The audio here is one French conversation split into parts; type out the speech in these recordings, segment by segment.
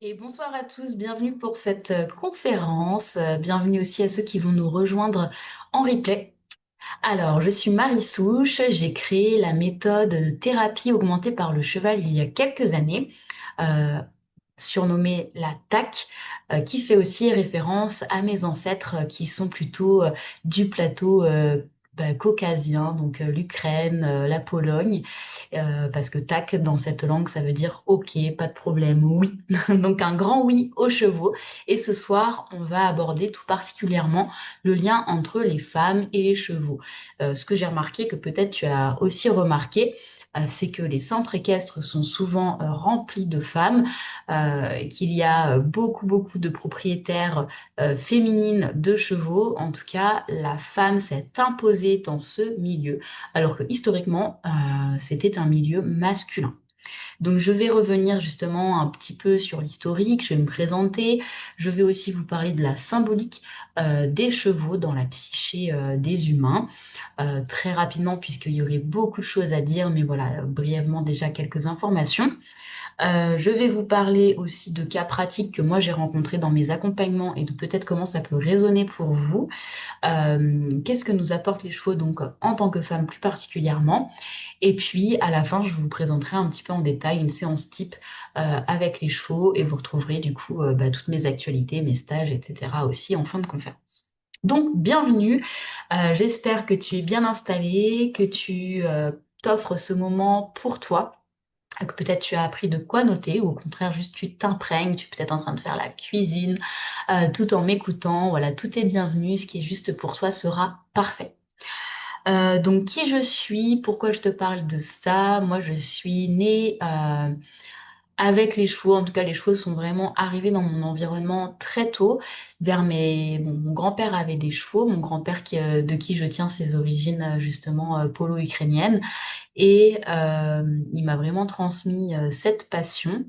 Et bonsoir à tous, bienvenue pour cette conférence. Bienvenue aussi à ceux qui vont nous rejoindre en replay. Alors, je suis Marie Souche, j'ai créé la méthode de thérapie augmentée par le cheval il y a quelques années, euh, surnommée la TAC, qui fait aussi référence à mes ancêtres qui sont plutôt du plateau caucasien, donc l'Ukraine, la Pologne, parce que TAC dans cette langue, ça veut dire OK, pas de problème, oui. Donc un grand oui aux chevaux. Et ce soir, on va aborder tout particulièrement le lien entre les femmes et les chevaux. Ce que j'ai remarqué, que peut-être tu as aussi remarqué, c'est que les centres équestres sont souvent remplis de femmes, qu'il y a beaucoup de propriétaires féminines de chevaux. En tout cas, la femme s'est imposée dans ce milieu, alors que historiquement, c'était un milieu masculin. Donc, je vais revenir justement un petit peu sur l'historique, je vais me présenter, je vais aussi vous parler de la symbolique des chevaux dans la psyché des humains, très rapidement puisqu'il y aurait beaucoup de choses à dire, mais voilà, brièvement déjà quelques informations. Je vais vous parler aussi de cas pratiques que moi j'ai rencontrés dans mes accompagnements et de peut-être comment ça peut résonner pour vous. Qu'est-ce que nous apportent les chevaux donc en tant que femme plus particulièrement. Et puis à la fin, je vous présenterai un petit peu en détail une séance type avec les chevaux et vous retrouverez du coup toutes mes actualités, mes stages, etc. aussi en fin de conférence. Donc bienvenue, j'espère que tu es bien installé, que tu t'offres ce moment pour toi, que peut-être tu as appris de quoi noter, ou au contraire juste tu t'imprègnes, tu es peut-être en train de faire la cuisine, tout en m'écoutant. Voilà, tout est bienvenu, ce qui est juste pour toi sera parfait. Donc qui je suis, pourquoi je te parle de ça? Moi je suis née avec les chevaux. En tout cas les chevaux sont vraiment arrivés dans mon environnement très tôt, Bon, mon grand-père avait des chevaux, mon grand-père de qui je tiens ses origines justement polo-ukrainiennes, et il m'a vraiment transmis cette passion.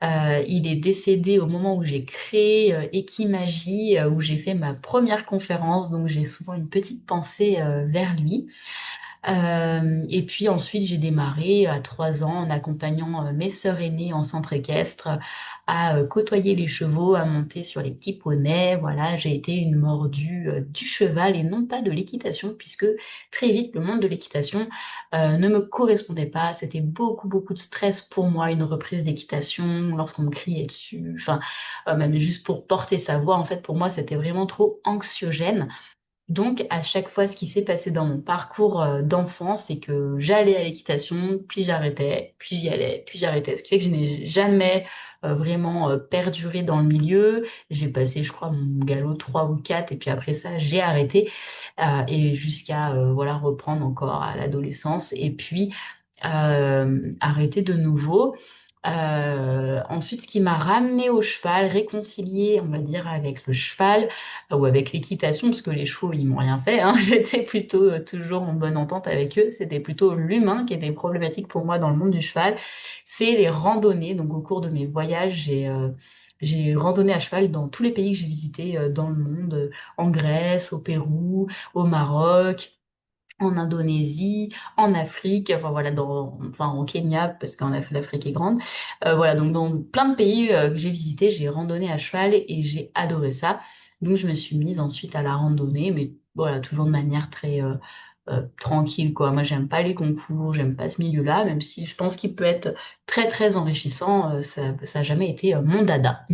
Il est décédé au moment où j'ai créé Equimagie, où j'ai fait ma première conférence, donc j'ai souvent une petite pensée vers lui. Et puis ensuite, j'ai démarré à 3 ans en accompagnant mes sœurs aînées en centre équestre, à côtoyer les chevaux, à monter sur les petits poneys. Voilà, j'ai été une mordue du cheval et non pas de l'équitation, puisque très vite, le monde de l'équitation ne me correspondait pas. C'était beaucoup de stress pour moi, une reprise d'équitation, lorsqu'on me criait dessus, enfin, même juste pour porter sa voix. En fait, pour moi, c'était vraiment trop anxiogène. Donc, à chaque fois, ce qui s'est passé dans mon parcours d'enfant, c'est que j'allais à l'équitation, puis j'arrêtais, puis j'y allais, puis j'arrêtais. Ce qui fait que je n'ai jamais vraiment perduré dans le milieu. J'ai passé, je crois, mon galop 3 ou 4, et puis après ça, j'ai arrêté, et jusqu'à voilà, reprendre encore à l'adolescence, et puis arrêter de nouveau. Ensuite, ce qui m'a ramené au cheval, réconcilié, on va dire, avec le cheval, ou avec l'équitation, parce que les chevaux, ils m'ont rien fait, hein. J'étais plutôt toujours en bonne entente avec eux. C'était plutôt l'humain qui était problématique pour moi dans le monde du cheval. C'est les randonnées. Donc, au cours de mes voyages, j'ai randonné à cheval dans tous les pays que j'ai visités dans le monde, en Grèce, au Pérou, au Maroc, en Indonésie, en Afrique, enfin voilà, enfin au Kenya, parce qu'en l'Afrique est grande. Voilà, donc dans plein de pays que j'ai visités, j'ai randonné à cheval et j'ai adoré ça. Donc je me suis mise ensuite à la randonnée, mais voilà, toujours de manière très tranquille, quoi. Moi, j'aime pas les concours, j'aime pas ce milieu-là, même si je pense qu'il peut être très enrichissant, ça a jamais été mon dada.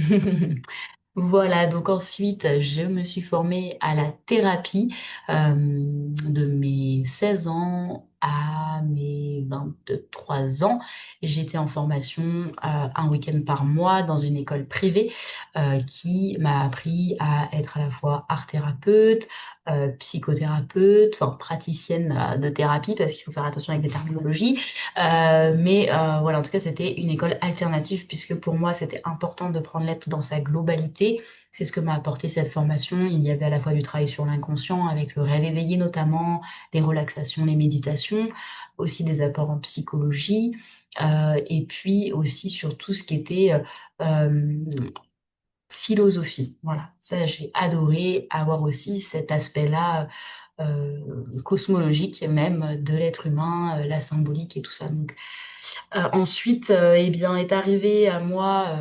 Voilà, donc ensuite, je me suis formée à la thérapie de mes 16 ans à mes 23 ans. J'étais en formation un week-end par mois dans une école privée qui m'a appris à être à la fois art-thérapeute, psychothérapeute, enfin praticienne de thérapie, parce qu'il faut faire attention avec les terminologies. Mais voilà, en tout cas, c'était une école alternative, puisque pour moi, c'était important de prendre l'être dans sa globalité. C'est ce que m'a apporté cette formation. Il y avait à la fois du travail sur l'inconscient, avec le rêve éveillé notamment, les relaxations, les méditations, aussi des apports en psychologie, et puis aussi sur tout ce qui était euh, philosophie. Voilà, ça j'ai adoré avoir aussi cet aspect-là cosmologique même de l'être humain, la symbolique et tout ça. Donc, ensuite, eh bien, est arrivée à moi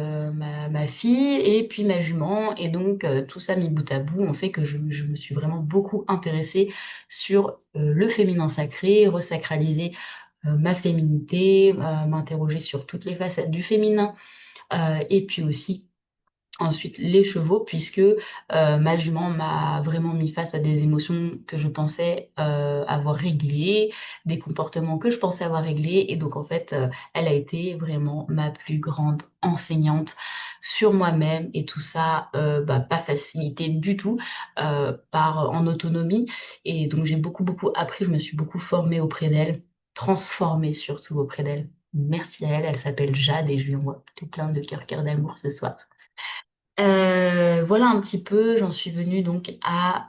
ma fille et puis ma jument. Et donc, tout ça mis bout à bout, ont fait que je me suis vraiment beaucoup intéressée sur le féminin sacré, resacraliser ma féminité, m'interroger sur toutes les facettes du féminin, et puis aussi ensuite, les chevaux, puisque ma jument m'a vraiment mis face à des émotions que je pensais avoir réglées, des comportements que je pensais avoir réglés, et donc en fait, elle a été vraiment ma plus grande enseignante sur moi-même, et tout ça, bah, pas facilité du tout, en autonomie, et donc j'ai beaucoup, beaucoup appris, je me suis beaucoup formée auprès d'elle, transformée surtout auprès d'elle. Merci à elle, elle s'appelle Jade, et je lui envoie tout plein de cœur d'amour ce soir. Voilà un petit peu, j'en suis venue donc à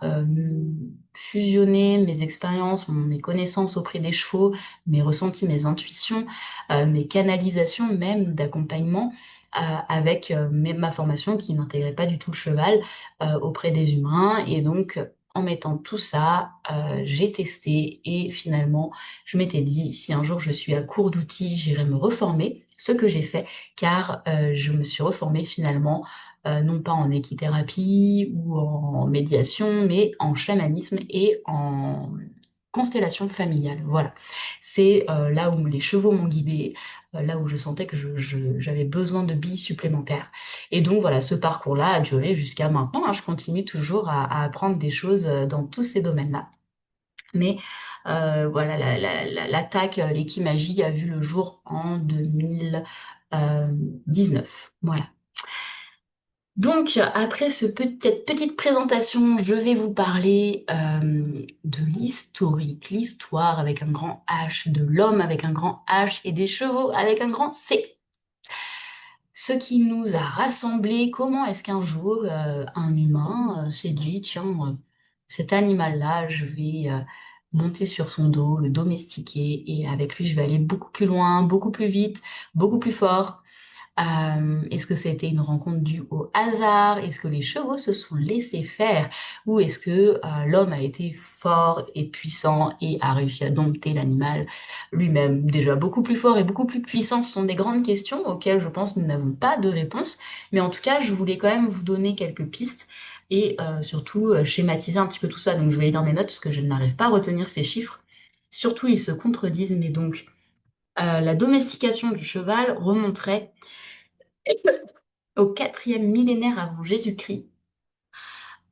fusionner mes expériences, mes connaissances auprès des chevaux, mes ressentis, mes intuitions, mes canalisations même d'accompagnement, avec ma formation qui n'intégrait pas du tout le cheval, auprès des humains. Et donc, en mettant tout ça, j'ai testé et finalement, je m'étais dit, si un jour je suis à court d'outils, j'irai me reformer, ce que j'ai fait, car je me suis reformée finalement non pas en équithérapie ou en médiation, mais en chamanisme et en constellation familiale. Voilà. C'est là où les chevaux m'ont guidée, là où je sentais que j'avais besoin de billes supplémentaires. Et donc voilà, ce parcours-là a duré jusqu'à maintenant, hein. Je continue toujours à apprendre des choses dans tous ces domaines-là. Mais voilà, l'attaque Magie a vu le jour en 2019. Voilà. Donc, après cette petite présentation, je vais vous parler de l'historique, l'histoire avec un grand H, de l'homme avec un grand H et des chevaux avec un grand C. Ce qui nous a rassemblés, comment est-ce qu'un jour un humain s'est dit, tiens, cet animal-là, je vais monter sur son dos, le domestiquer, et avec lui, je vais aller beaucoup plus loin, beaucoup plus vite, beaucoup plus fort. Est-ce que ça a été une rencontre due au hasard? Est-ce que les chevaux se sont laissés faire? Ou est-ce que l'homme a été fort et puissant et a réussi à dompter l'animal lui-même? Déjà, beaucoup plus fort et beaucoup plus puissant, ce sont des grandes questions auxquelles je pense nous n'avons pas de réponse. Mais en tout cas, je voulais quand même vous donner quelques pistes et surtout schématiser un petit peu tout ça. Donc, je vais lire mes notes parce que je n'arrive pas à retenir ces chiffres. Surtout, ils se contredisent, mais donc, la domestication du cheval remonterait au quatrième millénaire avant Jésus-Christ,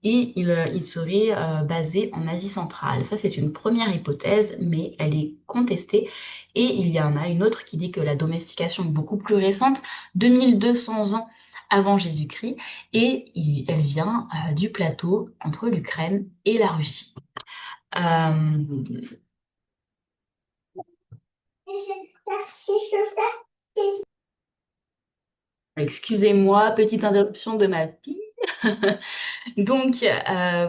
et il serait basé en Asie centrale. Ça, c'est une première hypothèse, mais elle est contestée. Et il y en a une autre qui dit que la domestication est beaucoup plus récente, 2200 ans avant Jésus-Christ, et elle vient du plateau entre l'Ukraine et la Russie. Euh, Excusez-moi, petite interruption de ma fille. Donc,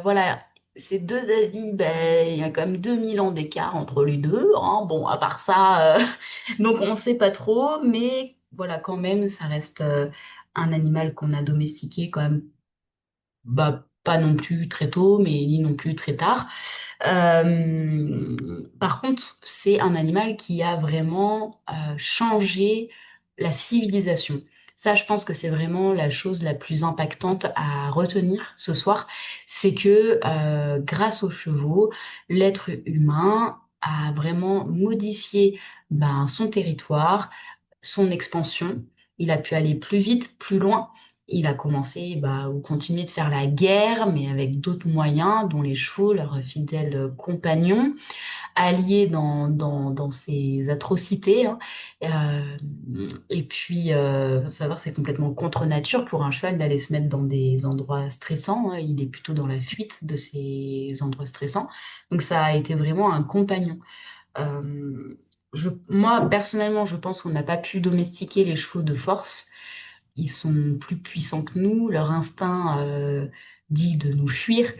voilà, ces deux avis, ben, il y a quand même 2000 ans d'écart entre les deux, hein. Bon, à part ça, donc on ne sait pas trop, mais voilà, quand même, ça reste un animal qu'on a domestiqué quand même, bah, pas non plus très tôt, mais ni non plus très tard. Par contre, c'est un animal qui a vraiment changé la civilisation. Ça, je pense que c'est vraiment la chose la plus impactante à retenir ce soir, c'est que grâce aux chevaux, l'être humain a vraiment modifié ben, son territoire, son expansion. Il a pu aller plus vite, plus loin. Il a commencé, bah, ou continué de faire la guerre, mais avec d'autres moyens, dont les chevaux, leurs fidèles compagnons, alliés dans ces atrocités, hein. Et puis, faut savoir, c'est complètement contre nature pour un cheval d'aller se mettre dans des endroits stressants, hein. Il est plutôt dans la fuite de ces endroits stressants. Donc, ça a été vraiment un compagnon. Euh, Moi, personnellement, je pense qu'on n'a pas pu domestiquer les chevaux de force. Ils sont plus puissants que nous, leur instinct dit de nous fuir.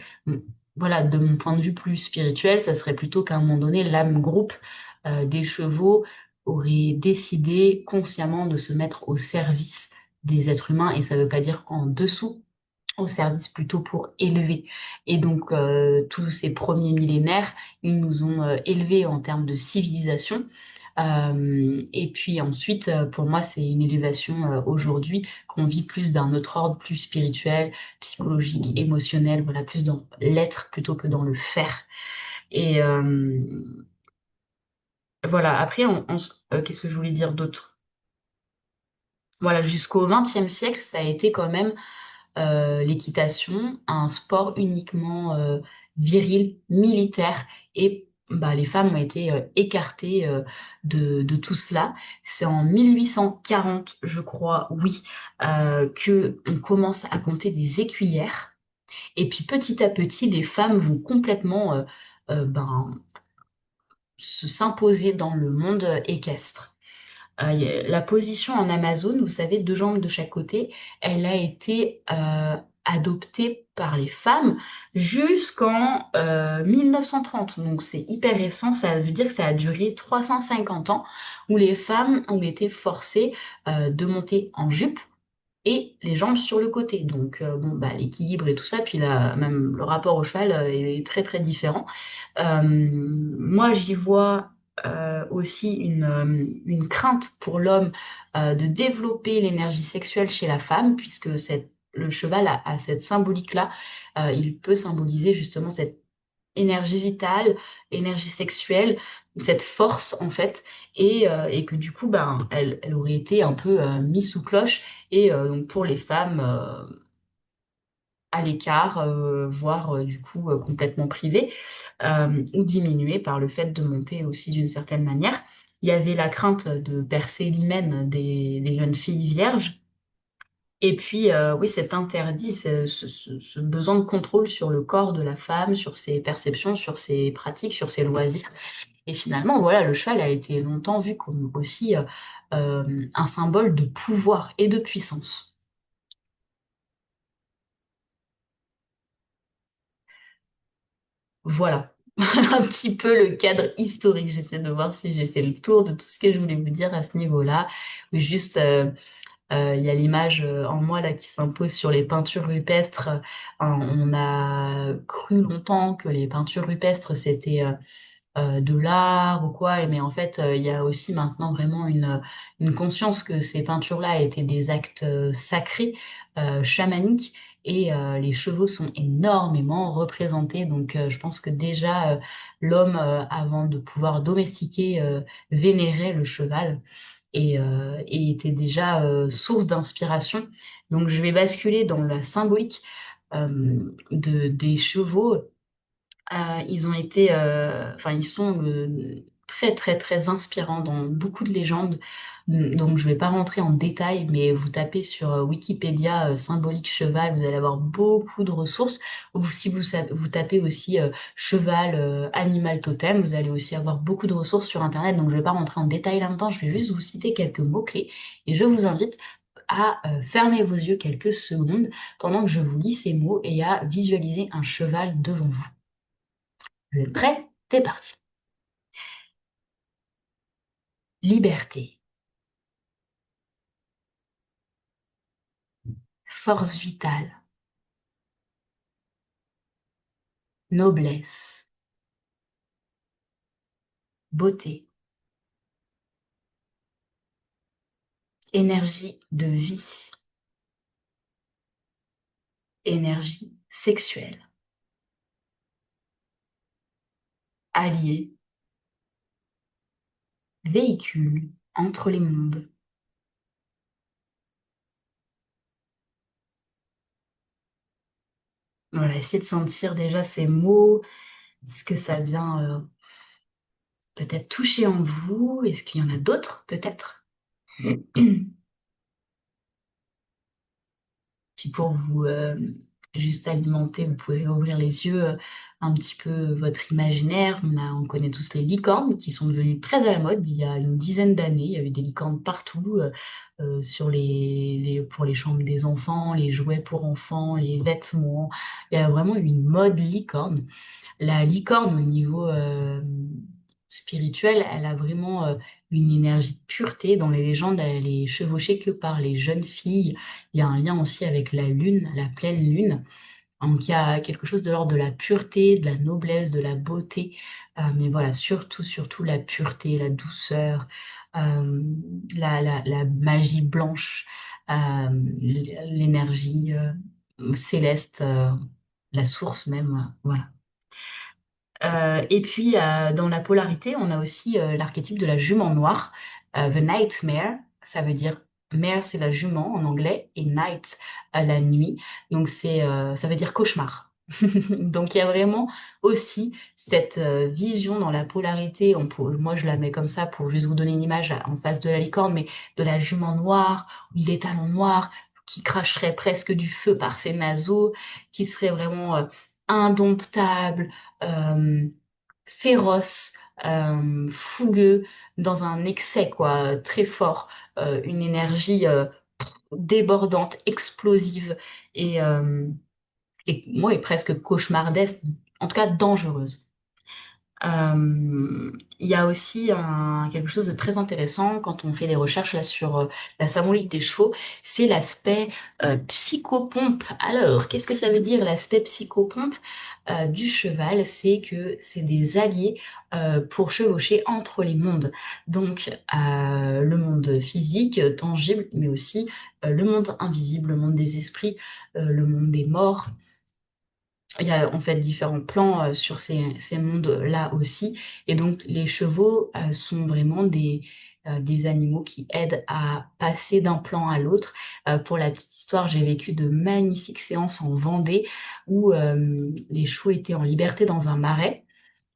Voilà, de mon point de vue plus spirituel, ça serait plutôt qu'à un moment donné, l'âme groupe des chevaux aurait décidé consciemment de se mettre au service des êtres humains, et ça ne veut pas dire en dessous, au service plutôt pour élever. Et donc, tous ces premiers millénaires, ils nous ont élevés en termes de civilisation. Et puis ensuite, pour moi, c'est une élévation aujourd'hui qu'on vit plus d'un autre ordre, plus spirituel, psychologique, émotionnel, voilà, plus dans l'être plutôt que dans le faire. Et voilà, après, qu'est-ce que je voulais dire d'autre? Voilà, jusqu'au XXe siècle, ça a été quand même l'équitation, un sport uniquement viril, militaire, et bah, les femmes ont été écartées de tout cela. C'est en 1840, je crois, oui, que on commence à compter des écuyères, et puis petit à petit, les femmes vont complètement ben, s'imposer dans le monde équestre. La position en Amazon, vous savez, deux jambes de chaque côté, elle a été adoptée par les femmes jusqu'en 1930. Donc c'est hyper récent, ça veut dire que ça a duré 350 ans où les femmes ont été forcées de monter en jupe et les jambes sur le côté. Donc bon, bah, l'équilibre et tout ça, puis là, même le rapport au cheval est très très différent. Moi, j'y vois aussi une crainte pour l'homme de développer l'énergie sexuelle chez la femme, puisque le cheval a cette symbolique-là. Il peut symboliser justement cette énergie vitale, énergie sexuelle, cette force en fait, et que du coup, ben, elle aurait été un peu mise sous cloche, et donc pour les femmes à l'écart, voire du coup complètement privées ou diminuée par le fait de monter aussi d'une certaine manière. Il y avait la crainte de percer l'hymen des jeunes filles vierges. Et puis, oui, cet interdit, ce besoin de contrôle sur le corps de la femme, sur ses perceptions, sur ses pratiques, sur ses loisirs. Et finalement, voilà, le cheval a été longtemps vu comme aussi un symbole de pouvoir et de puissance. Voilà, un petit peu le cadre historique. J'essaie de voir si j'ai fait le tour de tout ce que je voulais vous dire à ce niveau-là. Ou juste, il y a l'image en moi là qui s'impose sur les peintures rupestres. On a cru longtemps que les peintures rupestres c'était de l'art ou quoi, mais en fait, il y a aussi maintenant vraiment une conscience que ces peintures-là étaient des actes sacrés, chamaniques, et les chevaux sont énormément représentés. Donc, je pense que déjà, l'homme, avant de pouvoir domestiquer, vénérait le cheval et était déjà source d'inspiration. Donc, je vais basculer dans la symbolique des chevaux. Ils ont été, enfin, ils sont très, très, très inspirants dans beaucoup de légendes. Donc, je vais pas rentrer en détail, mais vous tapez sur Wikipédia symbolique cheval, vous allez avoir beaucoup de ressources. Ou si vous tapez aussi cheval, animal totem, vous allez aussi avoir beaucoup de ressources sur Internet. Donc, je vais pas rentrer en détail là-dedans, je vais juste vous citer quelques mots-clés. Et je vous invite à fermer vos yeux quelques secondes pendant que je vous lis ces mots et à visualiser un cheval devant vous. Vous êtes prêts? C'est parti. Liberté, force vitale, noblesse, beauté, énergie de vie, énergie sexuelle, allié, véhicule entre les mondes. Voilà, essayez de sentir déjà ces mots, ce que ça vient peut-être toucher en vous. Est-ce qu'il y en a d'autres, peut-être? Puis pour vous juste alimenter, vous pouvez ouvrir les yeux un petit peu votre imaginaire. On connaît tous les licornes qui sont devenues très à la mode il y a une dizaine d'années. Il y avait des licornes partout sur pour les chambres des enfants, les jouets pour enfants, les vêtements. Il y a vraiment eu une mode licorne. La licorne au niveau spirituel, elle a vraiment une énergie de pureté. Dans les légendes, elle est chevauchée que par les jeunes filles. Il y a un lien aussi avec la lune, la pleine lune. Donc il y a quelque chose de l'ordre de la pureté, de la noblesse, de la beauté. Mais voilà, surtout, surtout la pureté, la douceur, la magie blanche, l'énergie céleste, la source même. Voilà. Et puis, dans la polarité, on a aussi l'archétype de la jument noire, the nightmare. Ça veut dire mare, c'est la jument en anglais, et night, la nuit. Donc, ça veut dire cauchemar. Donc, il y a vraiment aussi cette vision dans la polarité. Moi, je la mets comme ça pour juste vous donner une image en face de la licorne, mais de la jument noire, ou des talons noirs, qui cracherait presque du feu par ses naseaux, qui serait vraiment indomptable, euh, féroce, fougueux, dans un excès quoi, très fort, une énergie débordante, explosive et moi est presque cauchemardesque, en tout cas dangereuse. Il y a aussi quelque chose de très intéressant quand on fait des recherches là sur la symbolique des chevaux, c'est l'aspect psychopompe. Alors, qu'est-ce que ça veut dire l'aspect psychopompe du cheval? C'est que c'est des alliés pour chevaucher entre les mondes. Donc, le monde physique, tangible, mais aussi le monde invisible, le monde des esprits, le monde des morts. Il y a en fait différents plans sur ces mondes-là aussi. Et donc les chevaux sont vraiment des animaux qui aident à passer d'un plan à l'autre. Pour la petite histoire, j'ai vécu de magnifiques séances en Vendée où les chevaux étaient en liberté dans un marais.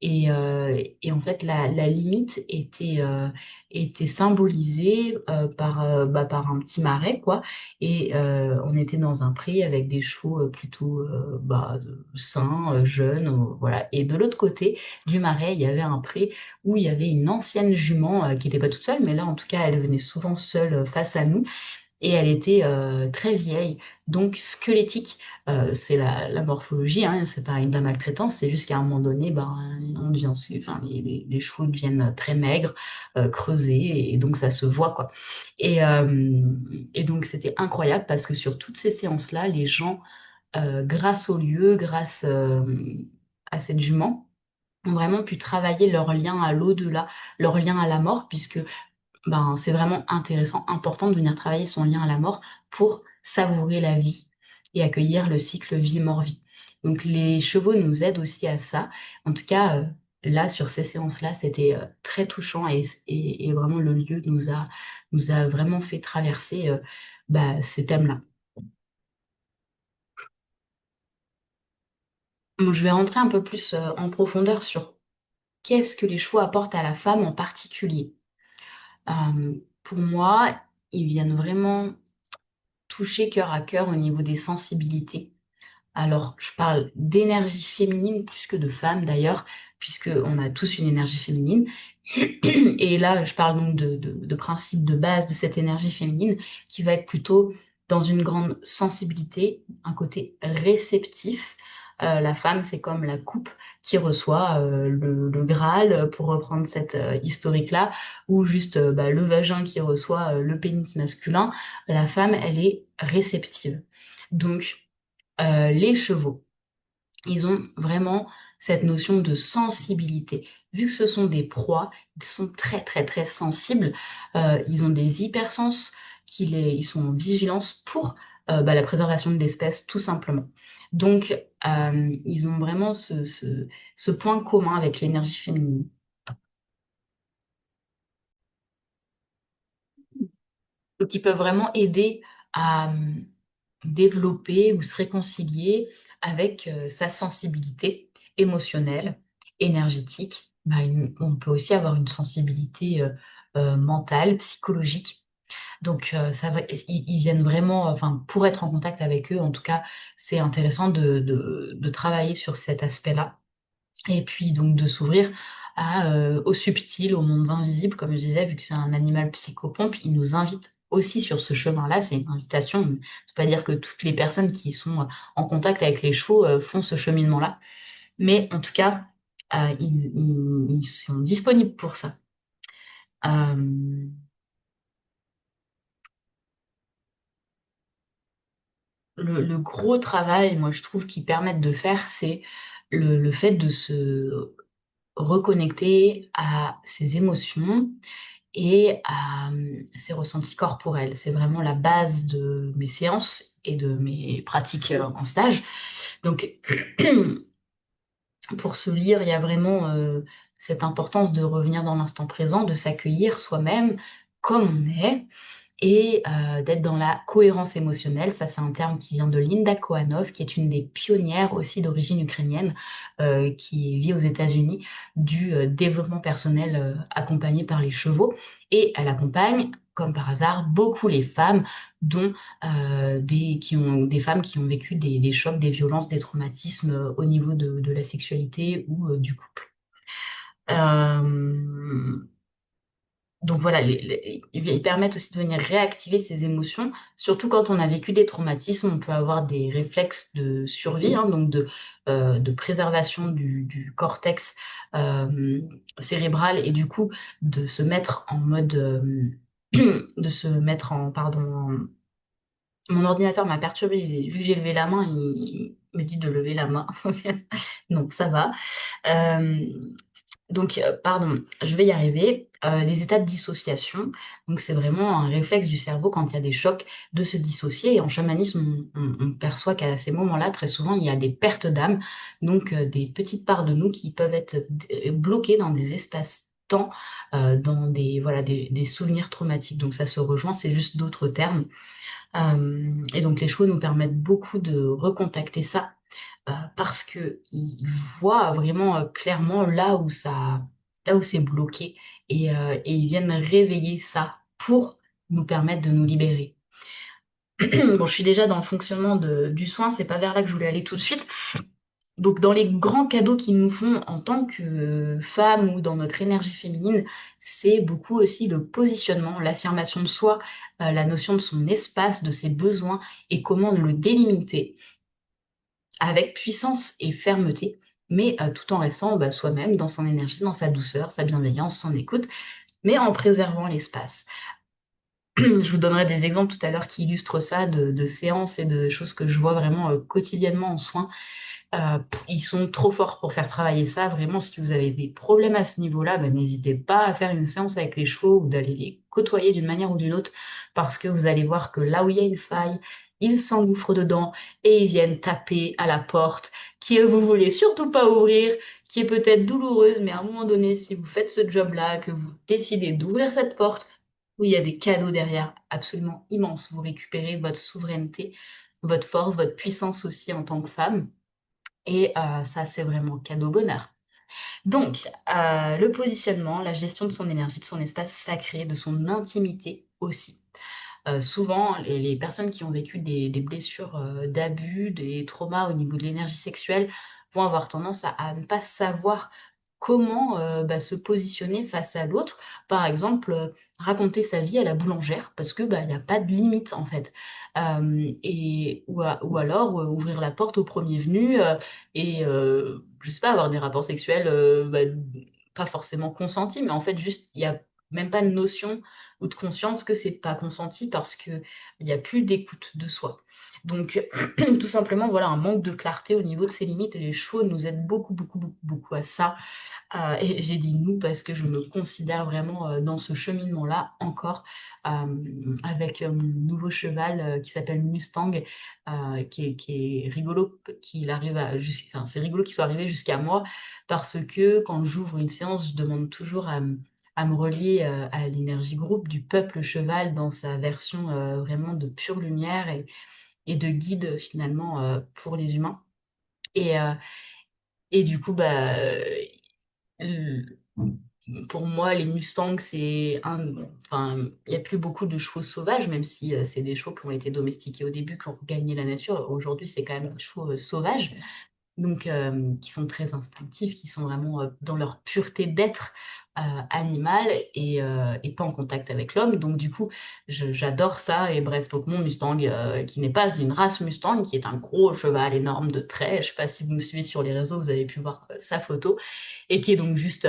Et en fait, la limite était symbolisée par un petit marais, quoi. Et on était dans un pré avec des chevaux plutôt sains, jeunes, voilà. Et de l'autre côté du marais, il y avait un pré où il y avait une ancienne jument qui n'était pas toute seule, mais là, en tout cas, elle venait souvent seule face à nous. Et elle était très vieille, donc squelettique. C'est la morphologie, hein, c'est pas de la maltraitance, c'est juste qu'à un moment donné, ben, on devient, enfin, les chevaux deviennent très maigres, creusés, et donc ça se voit, quoi. Et, euh, et donc c'était incroyable parce que sur toutes ces séances-là, les gens, grâce au lieu, grâce à cette jument, ont vraiment pu travailler leur lien à l'au-delà, leur lien à la mort, puisque ben, c'est vraiment intéressant, important de venir travailler son lien à la mort pour savourer la vie et accueillir le cycle vie-mort-vie. Donc les chevaux nous aident aussi à ça. En tout cas, là, sur ces séances-là, c'était très touchant et vraiment le lieu nous a vraiment fait traverser ces thèmes-là. Bon, je vais rentrer un peu plus en profondeur sur qu'est-ce que les chevaux apportent à la femme en particulier. Pour moi, ils viennent vraiment toucher cœur à cœur au niveau des sensibilités. Alors, je parle d'énergie féminine plus que de femme d'ailleurs, puisqu'on a tous une énergie féminine. Et là, je parle donc de principe de base de cette énergie féminine qui va être plutôt dans une grande sensibilité, un côté réceptif. La femme, c'est comme la coupe qui reçoit le Graal, pour reprendre cette historique-là, ou juste le vagin qui reçoit le pénis masculin. La femme, elle est réceptive. Donc, les chevaux, ils ont vraiment cette notion de sensibilité. Vu que ce sont des proies, ils sont très très très sensibles. Ils ont des hypersens, ils sont en vigilance pour la préservation de l'espèce, tout simplement. Donc, ils ont vraiment ce point commun avec l'énergie féminine. Donc, ils peuvent vraiment aider à développer ou se réconcilier avec sa sensibilité émotionnelle, énergétique. On peut aussi avoir une sensibilité mentale, psychologique. Donc, ils viennent vraiment, enfin, pour être en contact avec eux, en tout cas, c'est intéressant de travailler sur cet aspect-là. Et puis donc de s'ouvrir au subtil, aux mondes invisibles, comme je disais, vu que c'est un animal psychopompe, il nous invite aussi sur ce chemin-là, c'est une invitation. Ça ne veut pas dire que toutes les personnes qui sont en contact avec les chevaux font ce cheminement-là, mais en tout cas, ils sont disponibles pour ça. Euh, le gros travail, moi, je trouve, qu'ils permettent de faire, c'est le fait de se reconnecter à ses émotions et à ses ressentis corporels. C'est vraiment la base de mes séances et de mes pratiques en stage. Donc, pour se lire, il y a vraiment cette importance de revenir dans l'instant présent, de s'accueillir soi-même comme on est et d'être dans la cohérence émotionnelle. Ça, c'est un terme qui vient de Linda Kohanov, qui est une des pionnières aussi d'origine ukrainienne, qui vit aux États-Unis, du développement personnel accompagné par les chevaux. Et elle accompagne, comme par hasard, beaucoup les femmes, dont des femmes qui ont vécu des chocs, des violences, des traumatismes au niveau de la sexualité ou du couple. Euh, donc voilà, ils permettent aussi de venir réactiver ses émotions, surtout quand on a vécu des traumatismes, on peut avoir des réflexes de survie, hein, donc de préservation du cortex cérébral et du coup de se mettre en mode, de se mettre en, pardon, mon ordinateur m'a perturbé, vu que j'ai levé la main, il me dit de lever la main. Non, ça va. Euh, pardon, je vais y arriver. Les états de dissociation, donc c'est vraiment un réflexe du cerveau quand il y a des chocs de se dissocier. Et en chamanisme, on perçoit qu'à ces moments-là, très souvent, il y a des pertes d'âme, donc des petites parts de nous qui peuvent être bloquées dans des espaces-temps, dans voilà, des souvenirs traumatiques. Donc ça se rejoint, c'est juste d'autres termes. Et donc les chevaux nous permettent beaucoup de recontacter ça parce que ils voient vraiment clairement là où c'est bloqué et ils viennent réveiller ça pour nous permettre de nous libérer. Bon, je suis déjà dans le fonctionnement du soin, c'est pas vers là que je voulais aller tout de suite. Donc, dans les grands cadeaux qu'ils nous font en tant que femmes ou dans notre énergie féminine, c'est beaucoup aussi le positionnement, l'affirmation de soi, la notion de son espace, de ses besoins et comment le délimiter avec puissance et fermeté, mais tout en restant soi-même, dans son énergie, dans sa douceur, sa bienveillance, son écoute, mais en préservant l'espace. Je vous donnerai des exemples tout à l'heure qui illustrent ça, de séances et de choses que je vois vraiment quotidiennement en soins. Ils sont trop forts pour faire travailler ça. Vraiment, si vous avez des problèmes à ce niveau-là, ben, n'hésitez pas à faire une séance avec les chevaux ou d'aller les côtoyer d'une manière ou d'une autre parce que vous allez voir que là où il y a une faille, ils s'engouffrent dedans et ils viennent taper à la porte qui vous voulez surtout pas ouvrir, qui est peut-être douloureuse, mais à un moment donné, si vous faites ce job-là, que vous décidez d'ouvrir cette porte, où il y a des cadeaux derrière absolument immenses. Vous récupérez votre souveraineté, votre force, votre puissance aussi en tant que femme. Et ça, c'est vraiment cadeau bonheur. Donc, le positionnement, la gestion de son énergie, de son espace sacré, de son intimité aussi. Souvent, les personnes qui ont vécu des blessures d'abus, des traumas au niveau de l'énergie sexuelle, vont avoir tendance à ne pas savoir comment se positionner face à l'autre. Par exemple, raconter sa vie à la boulangère, parce que il n'y a pas de limite en fait. Ou alors ouvrir la porte au premier venu et je sais pas, avoir des rapports sexuels pas forcément consentis, mais en fait juste il n'y a même pas de notion ou de conscience que c'est pas consenti parce que il n'y a plus d'écoute de soi. Donc tout simplement voilà un manque de clarté au niveau de ses limites et les chevaux nous aident beaucoup beaucoup beaucoup beaucoup à ça. Et j'ai dit nous parce que je me considère vraiment dans ce cheminement-là encore avec mon nouveau cheval qui s'appelle Mustang, qui est rigolo qu'il arrive enfin, c'est rigolo qu'il soit arrivé jusqu'à moi parce que quand j'ouvre une séance, je demande toujours à me relier à l'énergie groupe du peuple cheval dans sa version vraiment de pure lumière et de guide finalement pour les humains. Et, euh, et du coup, euh, pour moi, les Mustangs, enfin, il n'y a plus beaucoup de chevaux sauvages, même si c'est des chevaux qui ont été domestiqués au début, qui ont gagné la nature. Aujourd'hui, c'est quand même des chevaux sauvages. donc qui sont très instinctifs, qui sont vraiment, dans leur pureté d'être, animal et pas en contact avec l'homme. Donc du coup, j'adore ça et bref, donc mon Mustang, qui n'est pas une race Mustang, qui est un gros cheval énorme de trait. Je sais pas si vous me suivez sur les réseaux, vous avez pu voir, sa photo et qui est donc juste,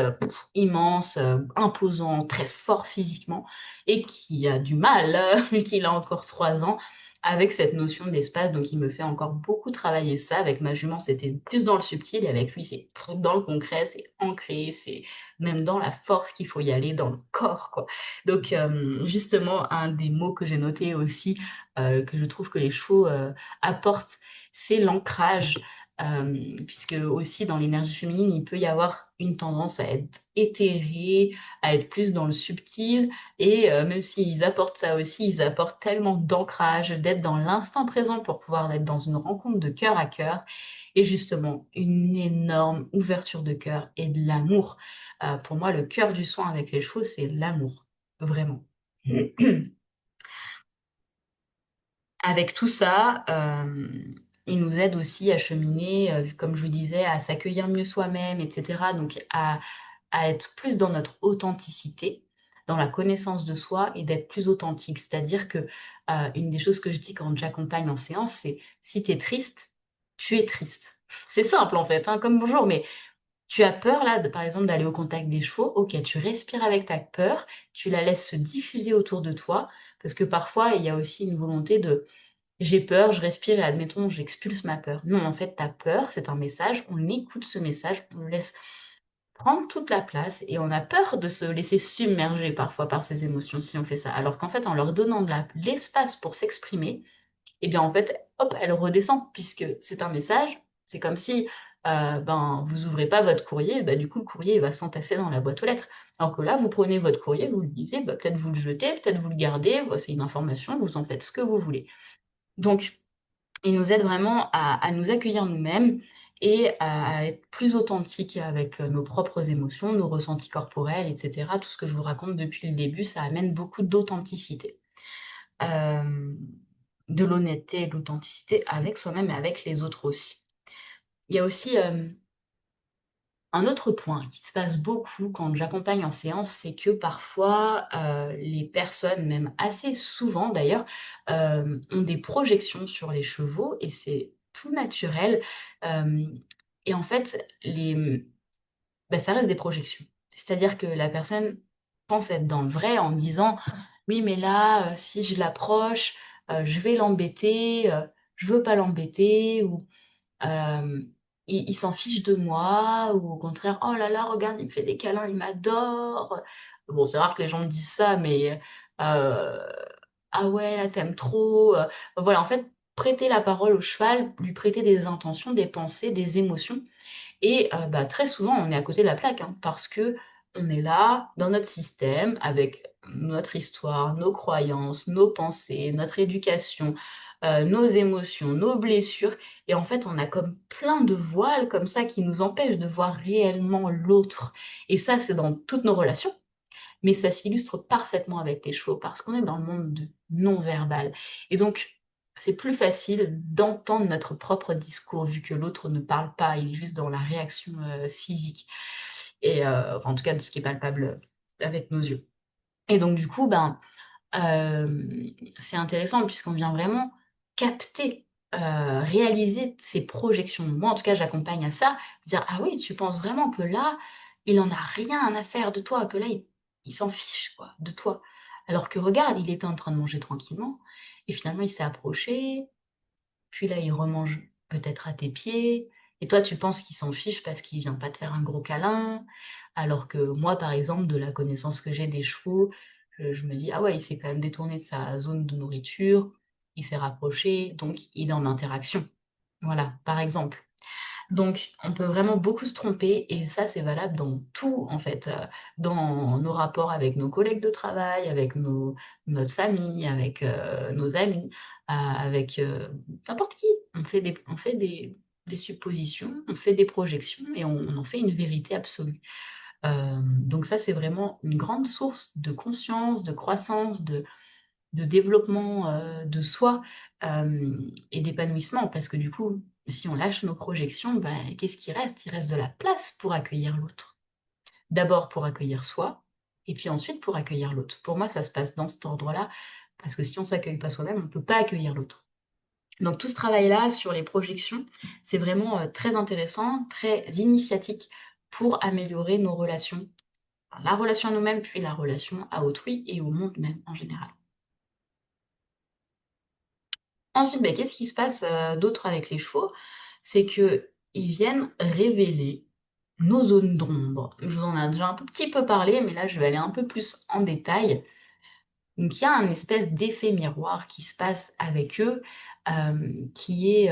immense, imposant, très fort physiquement et qui a du mal, vu qu'il a encore 3 ans, avec cette notion d'espace. Donc il me fait encore beaucoup travailler ça. Avec ma jument, c'était plus dans le subtil et avec lui, c'est dans le concret, c'est ancré, c'est même dans la force qu'il faut y aller, dans le corps, quoi. Donc justement, un des mots que j'ai noté aussi, que je trouve que les chevaux, apportent, c'est l'ancrage. Puisque aussi dans l'énergie féminine, il peut y avoir une tendance à être éthérée, à être plus dans le subtil et même s'ils apportent ça aussi, ils apportent tellement d'ancrage, d'être dans l'instant présent pour pouvoir être dans une rencontre de cœur à cœur et justement une énorme ouverture de cœur et de l'amour. Pour moi, le cœur du soin avec les chevaux, c'est l'amour, vraiment. Avec tout ça, il nous aide aussi à cheminer, comme je vous disais, à s'accueillir mieux soi-même et cetera, donc à être plus dans notre authenticité, dans la connaissance de soi et d'être plus authentique. C'est-à-dire que, une des choses que je dis quand j'accompagne en séance, c'est: «Si tu es triste, tu es triste». C'est simple en fait, hein, comme bonjour, mais tu as peur là, de par exemple, d'aller au contact des chevaux, OK, tu respires avec ta peur, tu la laisses se diffuser autour de toi, parce que parfois il y a aussi une volonté de j'ai peur, je respire et admettons, j'expulse ma peur. Non, en fait, ta peur, c'est un message, on écoute ce message, on le laisse prendre toute la place et on a peur de se laisser submerger parfois par ses émotions si on fait ça. Alors qu'en fait, en leur donnant l'espace pour s'exprimer, eh bien, en fait, hop, elle redescend puisque c'est un message. C'est comme si, ben, vous ouvrez pas votre courrier, bah, du coup, le courrier, il va s'entasser dans la boîte aux lettres. Alors que là, vous prenez votre courrier, vous le lisez, bah, peut-être vous le jetez, peut-être vous le gardez, bah, c'est une information, vous en faites ce que vous voulez. Donc il nous aide vraiment à nous accueillir nous-mêmes et à être plus authentiques avec, nos propres émotions, nos ressentis corporels et cetera. Tout ce que je vous raconte depuis le début, ça amène beaucoup d'authenticité. Hem, de l'honnêteté et de l'authenticité avec soi-même et avec les autres aussi. Il y a aussi, un autre point qui se passe beaucoup quand j'accompagne en séance, c'est que parfois, les personnes, même assez souvent d'ailleurs, ont des projections sur les chevaux et c'est tout naturel, hem et en fait, bah, ça reste des projections. C'est-à-dire que la personne pense être dans le vrai en disant: «Oui, mais là, si je l'approche, je vais l'embêter, je veux pas l'embêter» ou Hem, il s'en fiche de moi ou au contraire: «Oh là là, regarde, il me fait des câlins, il m'adore». Bon, c'est rare que les gens me disent ça, mais «Ah ouais, tu trop», voilà, en fait, prêter la parole au cheval, lui prêter des intentions, des pensées, des émotions et bah, très souvent, on est à côté de la plaque, hein, parce qu'on est là, dans notre système, avec notre histoire, nos croyances, nos pensées, notre éducation, nos émotions, nos blessures et en fait, on a comme plein de voiles comme ça qui nous empêchent de voir réellement l'autre et ça, c'est dans toutes nos relations, mais ça s'illustre parfaitement avec les chevaux parce qu'on est dans le monde du non-verbal et donc c'est plus facile d'entendre notre propre discours vu que l'autre ne parle pas, il est juste dans la réaction, physique et enfin en tout cas de ce qui est palpable, avec nos yeux et donc du coup, ben, c'est intéressant puisqu'on vient vraiment capter, réaliser ces projections. Moi en tout cas j'accompagne à ça, dire: «Ah oui, tu penses vraiment que là, il en a rien à faire de toi, que là il s'en fiche quoi, de toi. Alors que regarde, il était en train de manger tranquillement et finalement il s'est approché, puis là il remange peut-être à tes pieds et toi tu penses qu'il s'en fiche parce qu'il vient pas te faire un gros câlin». Alors que moi par exemple de la connaissance que j'ai des chevaux, je me dis: «Ah ouais, il s'est quand même détourné de sa zone de nourriture, il s'est rapproché, donc il est en interaction». Voilà, par exemple. Donc on peut vraiment beaucoup se tromper et ça, c'est valable dans tout en fait, dans nos rapports avec nos collègues de travail, avec notre famille, avec, nos amis, avec, n'importe qui. On fait des suppositions, on fait des projections et on en fait une vérité absolue. Donc ça, c'est vraiment une grande source de conscience, de croissance, de développement, de soi, et d'épanouissement parce que du coup si on lâche nos projections, ben, qu'est-ce qui reste? Il reste de la place pour accueillir l'autre. D'abord pour accueillir soi, et puis ensuite pour accueillir l'autre. Pour moi, ça se passe dans cet ordre-là, parce que si on s'accueille pas soi-même, on ne peut pas accueillir l'autre. Donc tout ce travail-là sur les projections, c'est vraiment, très intéressant, très initiatique pour améliorer nos relations. Enfin, la relation à nous-mêmes, puis la relation à autrui et au monde même en général. Ensuite, beh, qu'est-ce qui se passe, d'autre avec les chevaux? C'est qu'ils viennent révéler nos zones d'ombre. Je vous en ai déjà un petit peu parlé, mais là je vais aller un peu plus en détail. Donc il y a un espèce d'effet miroir qui se passe avec eux, qui est,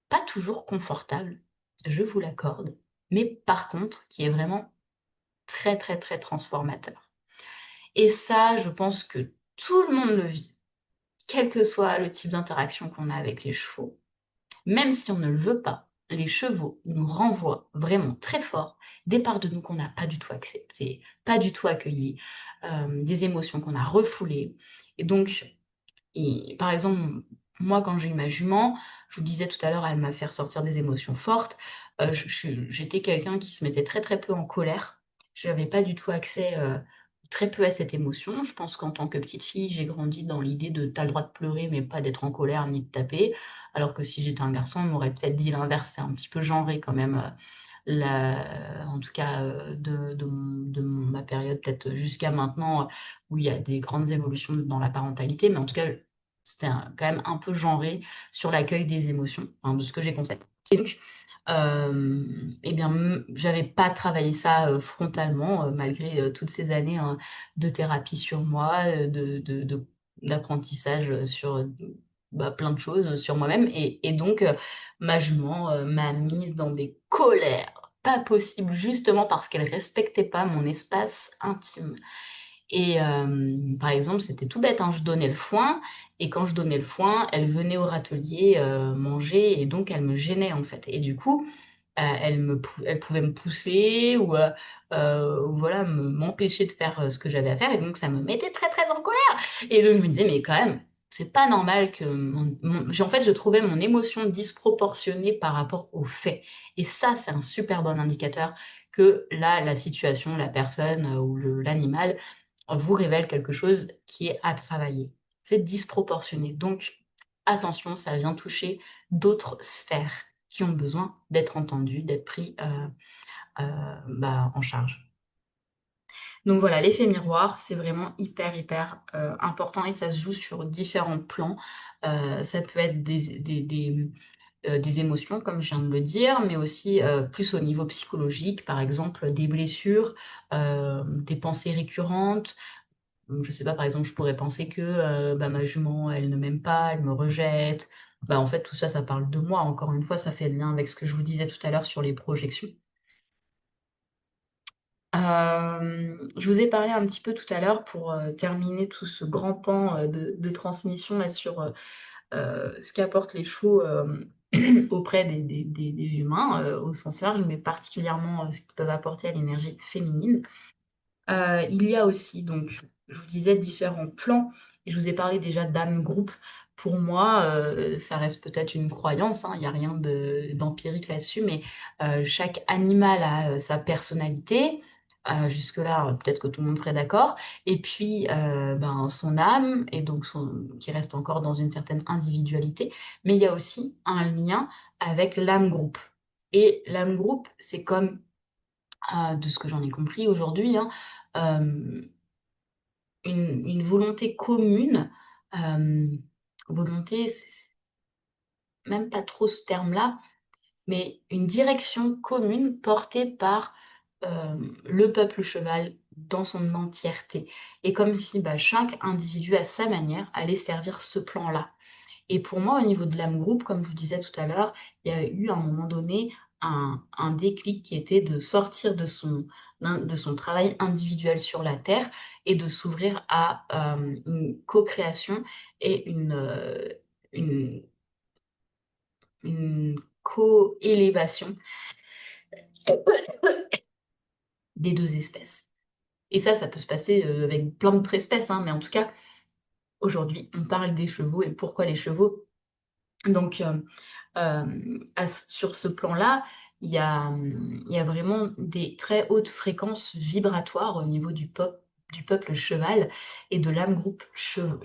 pas toujours confortable, je vous l'accorde, mais par contre qui est vraiment très, très, très transformateur. Et ça, je pense que tout le monde le vit, quel que soit le type d'interaction qu'on a avec les chevaux. Même si on ne le veut pas, les chevaux nous renvoient vraiment très fort des parts de nous qu'on n'a pas du tout acceptées, pas du tout accueillies, des émotions qu'on a refoulées. Et donc, par exemple, moi, quand j'ai eu ma jument, je vous disais tout à l'heure, elle m'a fait ressortir des émotions fortes. J'étais quelqu'un qui se mettait très, très peu en colère. Je n'avais pas du tout accès, très peu à cette émotion. Je pense qu'en tant que petite fille, j'ai grandi dans l'idée de: «Tu as le droit de pleurer, mais pas d'être en colère ni de taper». Alors que si j'étais un garçon, on m'aurait peut-être dit l'inverse. C'est un petit peu genré quand même, en tout cas, ma période, peut-être jusqu'à maintenant, où il y a des grandes évolutions dans la parentalité, mais en tout cas, c'était quand même un peu genré sur l'accueil des émotions, enfin, de ce que j'ai constaté. Et donc, et bien, j'avais pas travaillé ça, frontalement, malgré, toutes ces années, hein, de thérapie sur moi, d'apprentissage, sur, bah, plein de choses sur moi-même, et donc, ma jument, m'a mise dans des colères pas possibles, justement parce qu'elle respectait pas mon espace intime. Et par exemple, c'était tout bête, hein, je donnais le foin, et quand je donnais le foin, elle venait au râtelier, manger, et donc elle me gênait, en fait. Et du coup, elle pouvait me pousser, ou voilà, m'empêcher de faire, ce que j'avais à faire, et donc ça me mettait très, très en colère. Et donc je me disais: «Mais quand même, c'est pas normal que en fait, je trouvais mon émotion disproportionnée par rapport aux faits, et ça, c'est un super bon indicateur que là, la situation, la personne, ou l'animal vous révèle quelque chose qui est à travailler. C'est disproportionné. Donc attention, ça vient toucher d'autres sphères qui ont besoin d'être entendues, d'être pris, bah, en charge. Donc voilà, l'effet miroir, c'est vraiment hyper, hyper, important, et ça se joue sur différents plans. Ça peut être des émotions comme je viens de le dire, mais aussi, plus au niveau psychologique, par exemple des blessures, des pensées récurrentes. Donc je sais pas, par exemple, je pourrais penser que, bah, ma jument, elle ne m'aime pas, elle me rejette. Bah, en fait, tout ça, ça parle de moi. Encore une fois, ça fait le lien avec ce que je vous disais tout à l'heure sur les projections. Je vous ai parlé un petit peu tout à l'heure pour, terminer tout ce grand pan, de transmission là sur, ce qu'apportent les chevaux, auprès des humains, au sens large, mais particulièrement, ce qu'ils peuvent apporter à l'énergie féminine. Il y a aussi donc, je vous disais différents plans, et je vous ai parlé déjà d'âme groupe. Pour moi, ça reste peut-être une croyance, hein, il y a rien d'empirique là-dessus, mais chaque animal a, sa personnalité. Jusque-là, peut-être que tout le monde serait d'accord, et puis, ben, son âme, et donc qui reste encore dans une certaine individualité, mais il y a aussi un lien avec l'âme groupe, et l'âme groupe, c'est comme, de ce que j'en ai compris aujourd'hui, hein, hem, une volonté commune, hem, volonté, c'est même pas trop ce terme-là, mais une direction commune portée par, le peuple cheval dans son entièreté, et comme si, bah, chaque individu à sa manière allait servir ce plan-là. Et pour moi, au niveau de l'âme groupe, comme je vous disais tout à l'heure, il y a eu à un moment donné un déclic qui était de sortir de son travail individuel sur la terre, et de s'ouvrir à, une co-création et une une co-élévation des 2 espèces. Et ça peut se passer, avec plein d'autres espèces, hein, mais en tout cas, aujourd'hui, on parle des chevaux, et pourquoi les chevaux? Donc, sur ce plan-là, il y a vraiment des très hautes fréquences vibratoires au niveau du peuple cheval et de l'âme groupe chevaux.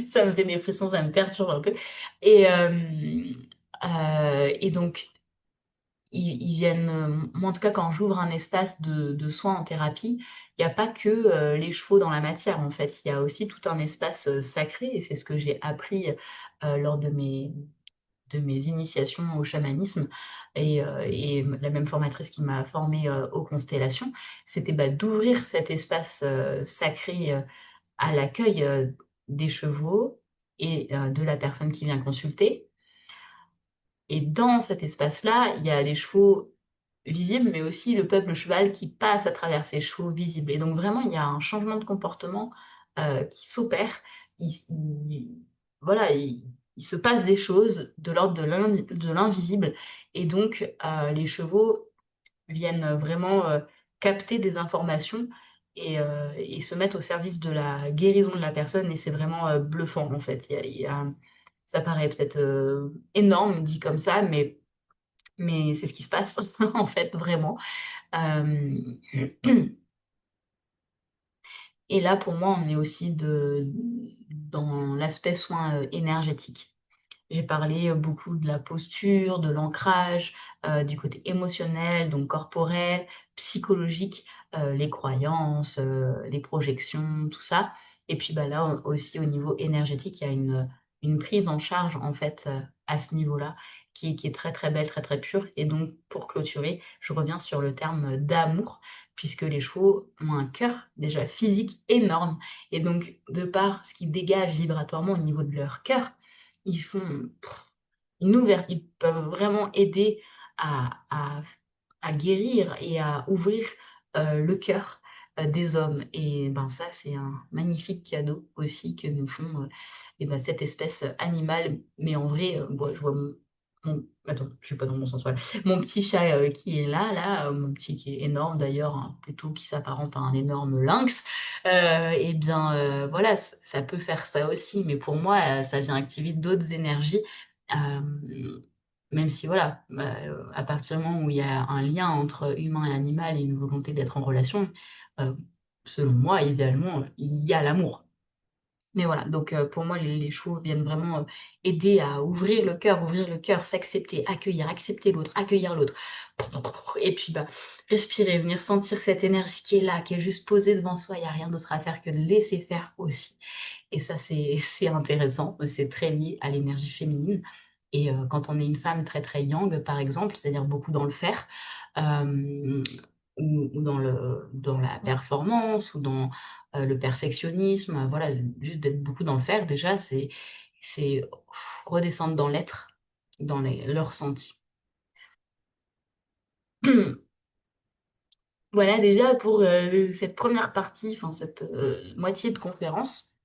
Ça me fait des frissons, ça me perturbe un peu. Et, et donc, ils viennent, moi en tout cas quand j'ouvre un espace de soins en thérapie, il n'y a pas que les chevaux dans la matière en fait, il y a aussi tout un espace sacré et c'est ce que j'ai appris lors de mes initiations au chamanisme et la même formatrice qui m'a formée aux constellations, c'était bah, d'ouvrir cet espace sacré à l'accueil des chevaux et de la personne qui vient consulter. Et dans cet espace-là, il y a les chevaux visibles, mais aussi le peuple cheval qui passe à travers ces chevaux visibles. Et donc vraiment, il y a un changement de comportement qui s'opère. Il- voilà, il se passe des choses de l'ordre de l'invisible. Et donc, les chevaux viennent vraiment capter des informations et se mettre au service de la guérison de la personne. Et c'est vraiment bluffant, en fait. Ça paraît peut-être énorme dit comme ça, mais c'est ce qui se passe, en fait, vraiment. Euh, et là, pour moi, on est aussi dans l'aspect soin énergétique. J'ai parlé beaucoup de la posture, de l'ancrage, du côté émotionnel, donc corporel, psychologique, les croyances, les projections, tout ça. Et puis bah, là aussi au niveau énergétique, il y a une prise en charge en fait à ce niveau-là qui est très très belle, très très pure. Et donc pour clôturer, je reviens sur le terme d'amour, puisque les chevaux ont un cœur déjà physique énorme. Et donc de par ce qu'ils dégagent vibratoirement au niveau de leur cœur, ils font une ouverture, ils peuvent vraiment aider à, à guérir et à ouvrir le cœur des hommes. Et ben ça, c'est un magnifique cadeau aussi que nous font et ben, cette espèce animale. Mais en vrai, bon, je vois attends, je suis pas dans mon sens, voilà. Mon petit chat qui est mon petit qui est énorme d'ailleurs, hein, plutôt qui s'apparente à un énorme lynx. Et bien voilà, ça peut faire ça aussi, mais pour moi, ça vient activer d'autres énergies. Même si voilà, à partir du moment où il y a un lien entre humain et animal et une volonté d'être en relation, euh, selon moi, idéalement, il y a l'amour. Mais voilà, donc pour moi, les chevaux viennent vraiment aider à ouvrir le cœur, s'accepter, accueillir, accepter l'autre, accueillir l'autre. Et puis bah, respirer, venir sentir cette énergie qui est là, qui est juste posée devant soi, il n'y a rien d'autre à faire que de laisser faire aussi. Et ça, c'est intéressant, c'est très lié à l'énergie féminine. Et quand on est une femme très très yang, par exemple, c'est-à-dire beaucoup dans le faire, euh, ou dans la performance, ou dans le perfectionnisme, voilà, juste d'être beaucoup dans le faire, déjà, c'est redescendre dans l'être, dans le ressenti. Voilà déjà pour cette première partie, enfin cette moitié de conférence,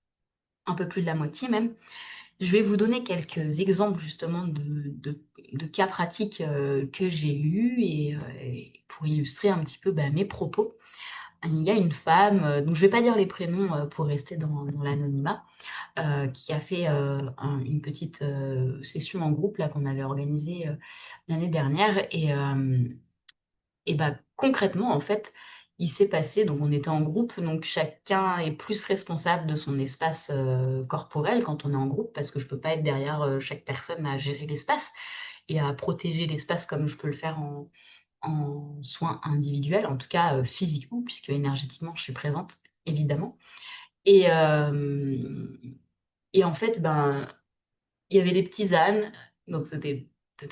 un peu plus de la moitié même. Je vais vous donner quelques exemples justement de cas pratiques que j'ai eus et pour illustrer un petit peu bah, mes propos. Il y a une femme, donc je vais pas dire les prénoms pour rester dans l'anonymat, qui a fait une petite session en groupe là qu'on avait organisée l'année dernière et bah, concrètement, en fait, il s'est passé, donc on était en groupe, donc chacun est plus responsable de son espace corporel quand on est en groupe, parce que je peux pas être derrière chaque personne à gérer l'espace et à protéger l'espace comme je peux le faire en soins individuels, en tout cas physiquement, puisque énergétiquement je suis présente, évidemment. Et, et en fait, ben, il y avait des petits ânes, donc c'était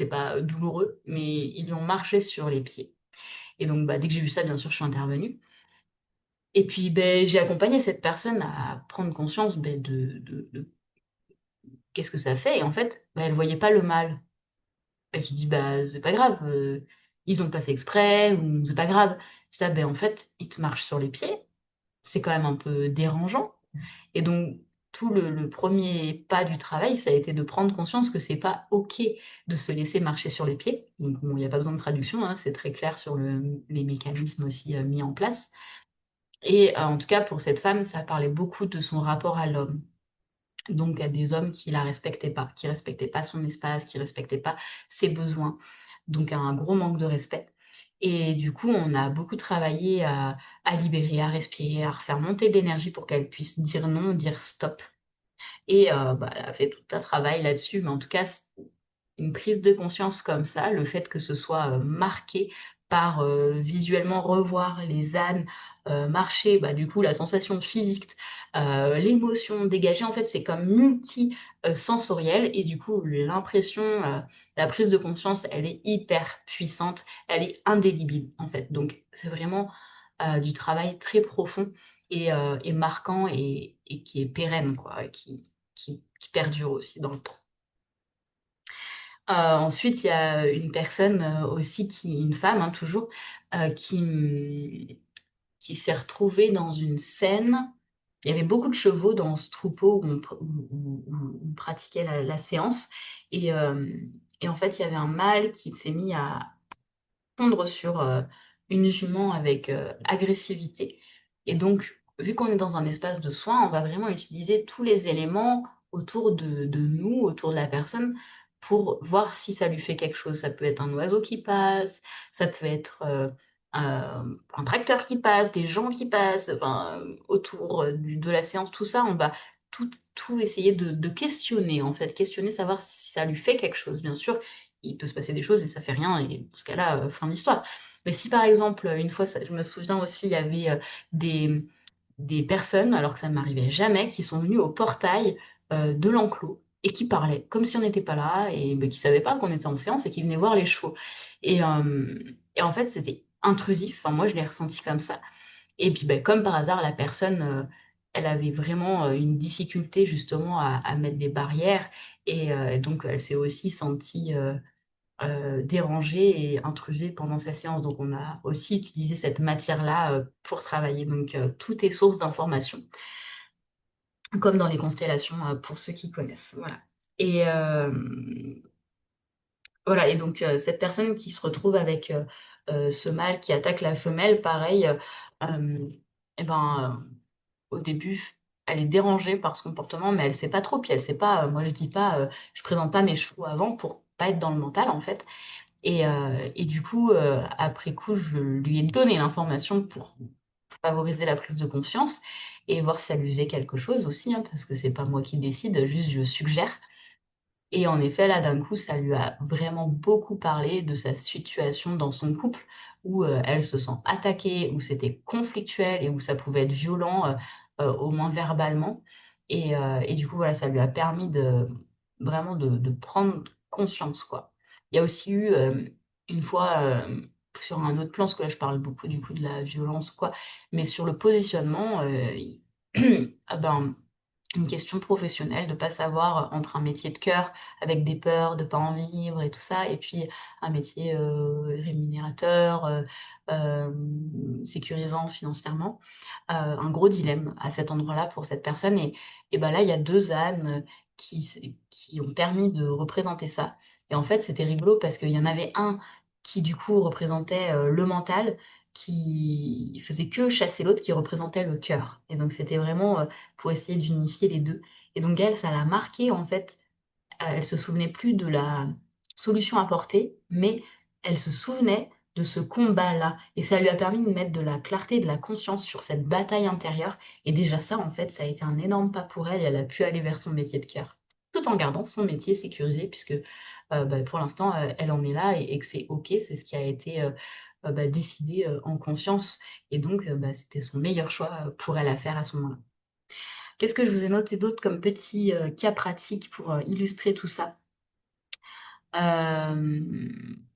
pas douloureux, mais ils lui ont marché sur les pieds. Et donc, bah, dès que j'ai vu ça, bien sûr, je suis intervenue. Et puis, ben, j'ai accompagné cette personne à prendre conscience ben, de qu'est-ce que ça fait. Et en fait, ben, elle voyait pas le mal. Elle se dit, bah, c'est pas grave, ils ont pas fait exprès, ou c'est pas grave. Je dis, ah, ben, en fait, ils te marchent sur les pieds. C'est quand même un peu dérangeant. Et donc, tout le premier pas du travail, ça a été de prendre conscience que c'est pas OK de se laisser marcher sur les pieds. Donc, bon, il n'y a pas besoin de traduction, hein, c'est très clair sur les mécanismes aussi mis en place. Et en tout cas, pour cette femme, ça parlait beaucoup de son rapport à l'homme. donc à des hommes qui respectaient pas son espace, qui respectaient pas ses besoins, donc un gros manque de respect et du coup, on a beaucoup travaillé à libérer, à respirer, à refaire monter de l'énergie pour qu'elle puisse dire non, dire stop et bah, elle a fait tout un travail là-dessus, mais en tout cas, une prise de conscience comme ça, le fait que ce soit, marqué par, visuellement revoir les ânes, marcher, bah, du coup la sensation physique, l'émotion dégagée, en fait, c'est comme sensoriel et du coup l'impression, la prise de conscience, elle est hyper puissante, elle est indélébile, en fait. Donc c'est vraiment, du travail très profond et marquant et qui est pérenne quoi, et qui perdure aussi dans le temps. Ensuite, il y a une personne, aussi une femme, hein, toujours, qui s'est retrouvée dans une scène. Il y avait beaucoup de chevaux dans ce troupeau où on pratiquait la séance et en fait, il y avait un mâle qui s'est mis à pondre sur, une jument avec, agressivité et donc, vu qu'on est dans un espace de soins, on va vraiment utiliser tous les éléments autour de nous, autour de la personne, pour voir si ça lui fait quelque chose. Ça peut être un oiseau qui passe, ça peut être, un tracteur qui passe, des gens qui passent, enfin, autour, de la séance, tout ça, on va tout essayer de questionner, en fait. Questionner, savoir si ça lui fait quelque chose. Bien sûr, il peut se passer des choses et ça fait rien et dans ce cas-là, fin de l'histoire. Mais si par exemple, une fois ça je me souviens aussi, il y avait, des des personnes, alors que ça ne m'arrivait jamais, qui sont venues au portail, de l'enclos et qui parlaient comme si on n'était pas là et beh, qui savaient pas qu'on était en séance et qui venaient voir les chevaux et en fait, c'était intrusif, enfin moi je l'ai ressenti comme ça et puis, beh, comme par hasard, la personne, elle avait vraiment, une difficulté justement à mettre des barrières et donc elle s'est aussi sentie, dérangée et intrusée pendant sa séance. Donc on a aussi utilisé cette matière-là, pour travailler. Donc tout est source d'information, comme dans les constellations, pour ceux qui connaissent, voilà et voilà et donc cette personne qui se retrouve avec, ce mâle qui attaque la femelle, pareil, hem et ben, au début, elle est dérangée par ce comportement, mais elle sait pas trop. Puis elle sait pas, moi je dis pas, je présente pas mes chevaux avant pour pas être dans le mental, en fait et du coup, après coup, je lui ai donné l'information pour favoriser la prise de conscience et voir si ça lui faisait quelque chose aussi, hein, parce que c'est pas moi qui décide, juste je suggère et en effet, là, d'un coup, ça lui a vraiment beaucoup parlé de sa situation dans son couple où, elle se sent attaquée, où c'était conflictuel et où ça pouvait être violent, au moins verbalement et du coup, voilà, ça lui a permis de vraiment de prendre conscience, quoi. Il y a aussi eu, une fois, sur un autre plan, parce que là, je parle beaucoup, du coup, de la violence ou quoi, mais sur le positionnement, i ah ben une question professionnelle, de pas savoir entre un métier de cœur avec des peurs de pas en vivre et tout ça et puis un métier, rémunérateur, sécurisant financièrement. Un gros dilemme à cet endroit-là pour cette personne et bah, là, il y a 2 ânes, qui ont permis de représenter ça et en fait, c'était rigolo parce qu'il y en avait un qui du coup représentait, le mental, qui faisait que chasser l'autre qui représentait le cœur et donc c'était vraiment, pour essayer d'unifier les 2. Et donc elle, ça l'a marquée en fait, elle se souvenait plus de la solution apportée, mais elle se souvenait de ce combat-là et ça lui a permis de mettre de la clarté, de la conscience sur cette bataille intérieure et déjà ça, en fait, ça a été un énorme pas pour elle et elle a pu aller vers son métier de cœur. Tout en gardant son métier sécurisé puisque, bah, pour l'instant, elle en est là et que c'est OK, c'est ce qui a été, bah, décidé, en conscience et donc bah, c'était son meilleur choix, pour elle à faire à ce moment-là. Qu'est-ce que je vous ai noté d'autre comme petits, cas pratiques pour, illustrer tout ça? Hem,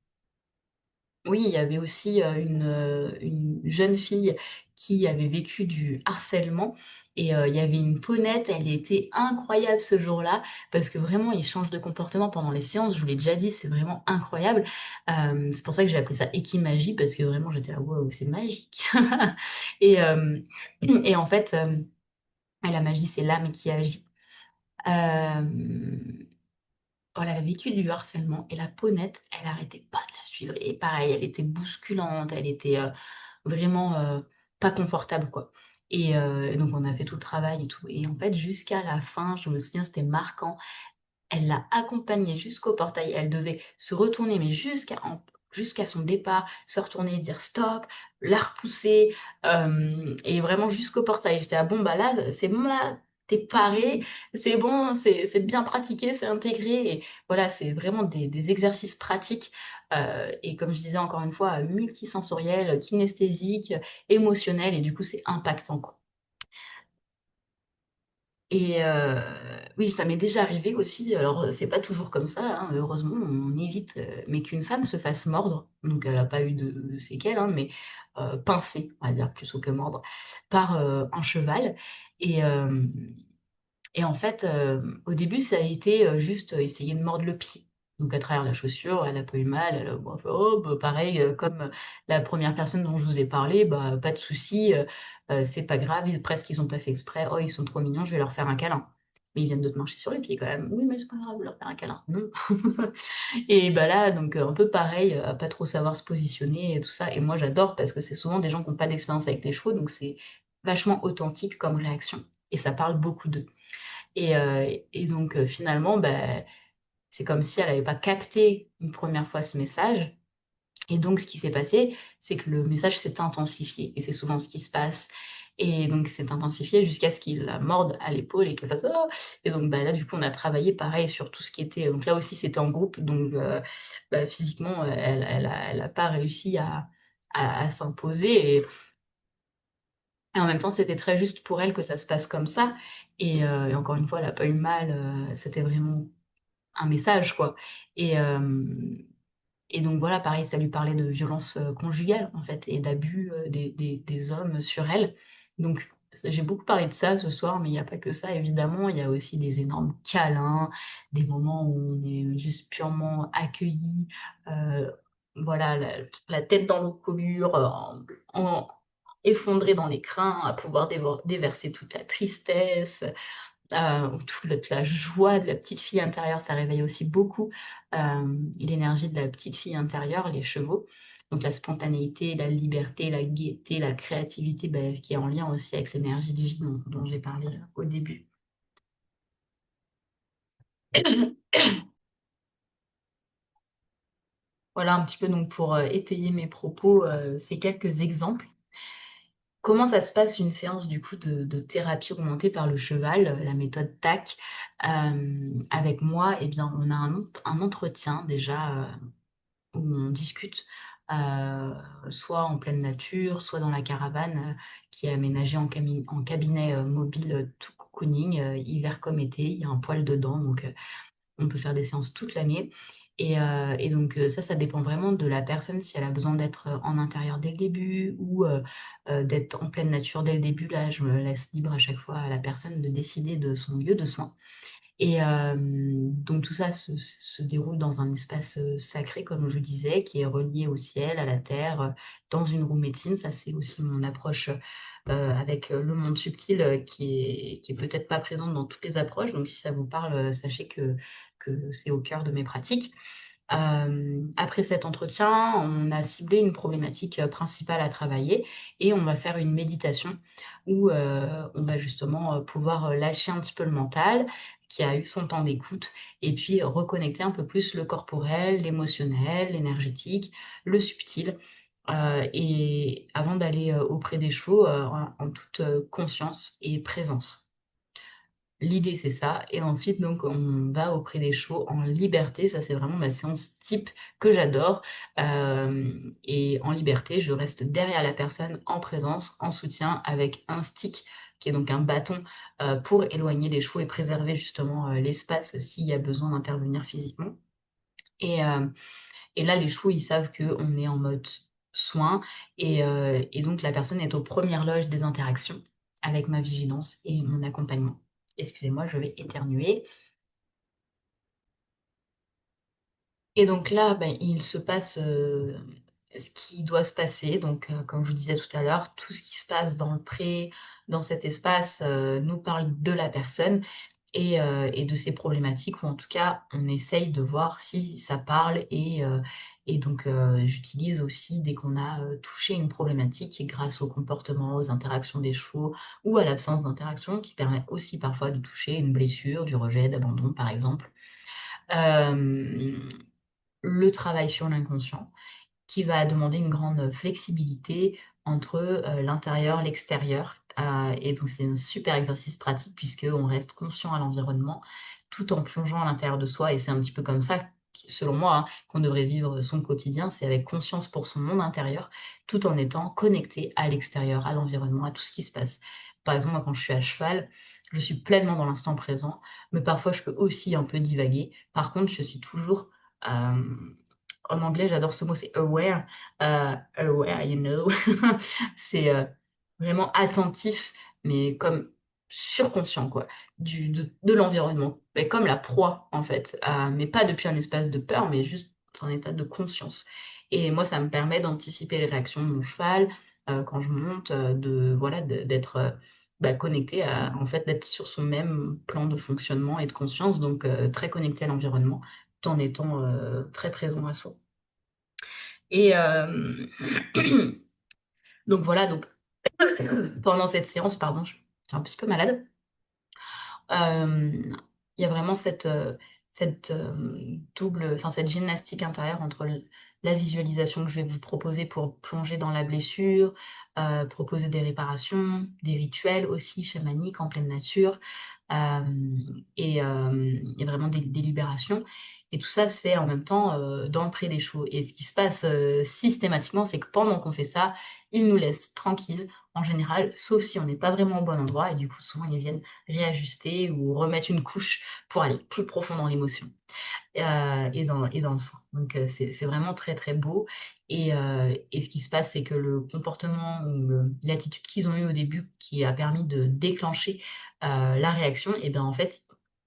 oui, il y avait aussi, une jeune fille qui avait vécu du harcèlement et il y avait une peaunette, elle était incroyable ce jour-là parce que vraiment il change de comportement pendant les séances, je vous l'ai déjà dit, c'est vraiment incroyable. C'est pour ça que j'ai appelé ça Equimagie parce que vraiment j'étais là: «Waouh, c'est magique» et et en fait, la magie, c'est l'âme qui agit. Hem, voilà, elle a vécu du harcèlement et la peaunette, elle arrêtait pas de la suivre et pareil, elle était bousculante, elle était, vraiment, pas confortable, quoi Et donc on a fait tout le travail et tout et en fait jusqu'à la fin, je me souviens, c'était marquant, elle l'a accompagnée jusqu'au portail. Elle devait se retourner, mais jusqu'à son départ, se retourner, dire stop, la repousser, et vraiment jusqu'au portail. J'étais: «Ah bon, bah là, c'est bon là, tu paré, c'est bon, c'est bien pratiqué, c'est intégré» et voilà, c'est vraiment des exercices pratiques, et comme je disais encore une fois, multisensoriels, kinesthésiques, émotionnels et du coup, c'est impactant, quoi. Et oui, ça m'est déjà arrivé aussi, alors, c'est pas toujours comme ça, hein, heureusement, on évite, mais qu'une femme se fasse mordre, donc elle a pas eu de séquelles, hein, mais pincer, on va dire, plutôt que mordre, par, un cheval et hem et en fait, au début, ça a été, juste, essayer de mordre le pied. Donc à travers la chaussure, elle a pas eu mal, elle a bon, fait: «Oh bah, pareil, comme, la première personne dont je vous ai parlé, bah, pas de souci, c'est pas grave, presque ils ont pas fait exprès. Oh, ils sont trop mignons, je vais leur faire un câlin. Mais ils viennent de te marcher sur les pieds quand même. Oui, mais c'est pas grave, je vais leur faire un câlin. Non». Et bah, là, donc un peu pareil, à pas trop savoir se positionner et tout ça et moi j'adore parce que c'est souvent des gens qui ont pas d'expérience avec les chevaux, donc c'est vachement authentique comme réaction et ça parle beaucoup d'eux. Et donc finalement, bah, c'est comme si elle avait pas capté une première fois ce message et donc ce qui s'est passé, c'est que le message s'est intensifié et c'est souvent ce qui se passe et donc c'est intensifié jusqu'à ce qu'il la morde à l'épaule et qu'elle fasse: «Oh!» et donc bah, là, du coup, on a travaillé pareil sur tout ce qui était donc là aussi, c'était en groupe donc bah, physiquement, elle a pas réussi à s'imposer et en même temps, c'était très juste pour elle que ça se passe comme ça et encore une fois, elle a pas eu mal, c'était vraiment un message, quoi et hem et donc voilà, pareil, ça lui parlait de violence, conjugale, en fait et d'abus, des hommes sur elle. Donc j'ai beaucoup parlé de ça ce soir, mais il y a pas que ça évidemment. Il y a aussi des énormes câlins, des moments où on est juste purement accueillis, heu, voilà, la tête dans l'encolure, en effondré dans les crins, à pouvoir déverser toute la tristesse, toute la joie de la petite fille intérieure, ça réveille aussi beaucoup, l'énergie de la petite fille intérieure, les chevaux. Donc la spontanéité, la liberté, la gaieté, la créativité, beh, qui est en lien aussi avec l'énergie de vie dont j'ai parlé, au début. Voilà un petit peu donc pour, étayer mes propos, ces quelques exemples. Comment ça se passe une séance du coup de thérapie augmentée par le cheval, la méthode TAC? Avec moi, eh bien, on a un entretien déjà, où on discute, heu, soit en pleine nature, soit dans la caravane, qui est aménagée en cabinet, mobile, tout cocooning, hiver comme été. Il y a un poêle dedans donc on peut faire des séances toute l'année et donc ça dépend vraiment de la personne, si elle a besoin d'être, en intérieur dès le début ou d'être en pleine nature dès le début. Là, je me laisse libre à chaque fois à la personne de décider de son lieu de soin. Donc tout ça se déroule dans un espace, sacré comme je vous disais, qui est relié au ciel, à la terre, dans une roue médecine. Ça, c'est aussi mon approche, avec, le monde subtil, qui est peut-être pas présente dans toutes les approches. Donc si ça vous parle, sachez que c'est au cœur de mes pratiques. Après cet entretien, on a ciblé une problématique, principale à travailler et on va faire une méditation où, on va justement, pouvoir, lâcher un petit peu le mental qui a eu son temps d'écoute et puis reconnecter un peu plus le corporel, l'émotionnel, l'énergétique, le subtil, et avant d'aller, auprès des chevaux, en toute, conscience et présence. L'idée, c'est ça et ensuite donc on va auprès des chevaux en liberté. Ça, c'est vraiment ma séance type que j'adore, hem et en liberté, je reste derrière la personne en présence, en soutien avec un stick qui est donc un bâton, pour éloigner les chevaux et préserver justement, l'espace s'il y a besoin d'intervenir physiquement et et là, les chevaux, ils savent qu'on est en mode soin et donc la personne est aux premières loges des interactions avec ma vigilance et mon accompagnement. Excusez-moi, je vais éternuer et donc là, ben, il se passe, ce qui doit se passer donc comme je vous disais tout à l'heure, tout ce qui se passe dans le pré, dans cet espace, nous parle de la personne et de ces problématiques ou en tout cas, on essaye de voir si ça parle et donc j'utilise aussi dès qu'on a, touché une problématique et grâce au comportement, aux interactions des chevaux ou à l'absence d'interaction qui permet aussi parfois de toucher une blessure, du rejet, d'abandon par exemple. Hem, le travail sur l'inconscient qui va demander une grande flexibilité entre, l'intérieur, l'extérieur, et donc c'est un super exercice pratique puisqu'on reste conscient à l'environnement, tout en plongeant à l'intérieur de soi et c'est un petit peu comme ça selon moi, hein, qu'on devrait vivre son quotidien. C'est avec conscience pour son monde intérieur, tout en étant connecté à l'extérieur, à l'environnement, à tout ce qui se passe. Par exemple, moi, quand je suis à cheval, je suis pleinement dans l'instant présent, mais parfois je peux aussi un peu divaguer. Par contre, je suis toujours, hem en anglais, j'adore ce mot, c'est aware, aware, you know. C'est, vraiment attentif, mais comme surconscient quoi, de l'environnement. Mais comme la proie en fait, mais pas depuis un espace de peur, mais juste dans un état de conscience et moi, ça me permet d'anticiper les réactions de mon cheval, quand je monte, de voilà, d'être, bah, connectée à en fait, d'être sur son même plan de fonctionnement et de conscience donc très connecté à l'environnement, tout en étant, très présent à soi. Et donc voilà, donc pendant cette séance, pardon, je suis un petit peu malade. Hem, il y a vraiment double enfin cette gymnastique intérieure entre la visualisation que je vais vous proposer pour plonger dans la blessure, proposer des réparations, des rituels aussi chamaniques en pleine nature, et vraiment des libérations et tout ça se fait en même temps, dans le pré des chevaux et ce qui se passe, systématiquement, c'est que pendant qu'on fait ça, ils nous laissent tranquilles en général, sauf si on n'est pas vraiment au bon endroit et du coup souvent ils viennent réajuster ou remettre une couche pour aller plus profond dans l'émotion, et dans le soin. Donc c'est vraiment très, très beau et ce qui se passe, c'est que le comportement ou l'attitude qu'ils ont eue au début qui a permis de déclencher, la réaction et bien, en fait,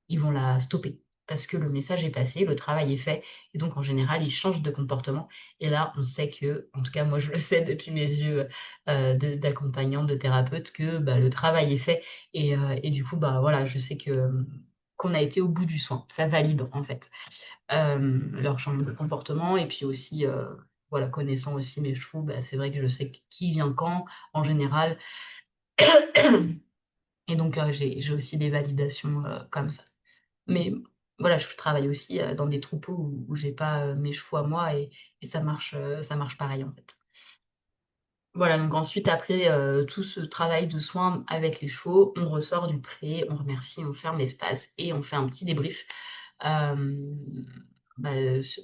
ils vont la stopper parce que le message est passé, le travail est fait et donc en général, ils changent de comportement et là, on sait que en tout cas moi je le sais depuis mes yeux, d'accompagnante, de thérapeute que, bah, le travail est fait et du coup, bah, voilà, je sais que, qu'on a été au bout du soin. Ça valide, en fait, leur changement de comportement et puis aussi, voilà, connaissant aussi mes chevaux, bah, c'est vrai que je sais qui vient quand, en général et donc j'ai aussi des validations, comme ça. Mais voilà, je travaille aussi, dans des troupeaux où j'ai pas, mes chevaux à moi et ça marche pareil, en fait. Voilà, donc ensuite après, tout ce travail de soin avec les chevaux, on ressort du pré, on remercie, on ferme l'espace et on fait un petit débrief, hem, bah,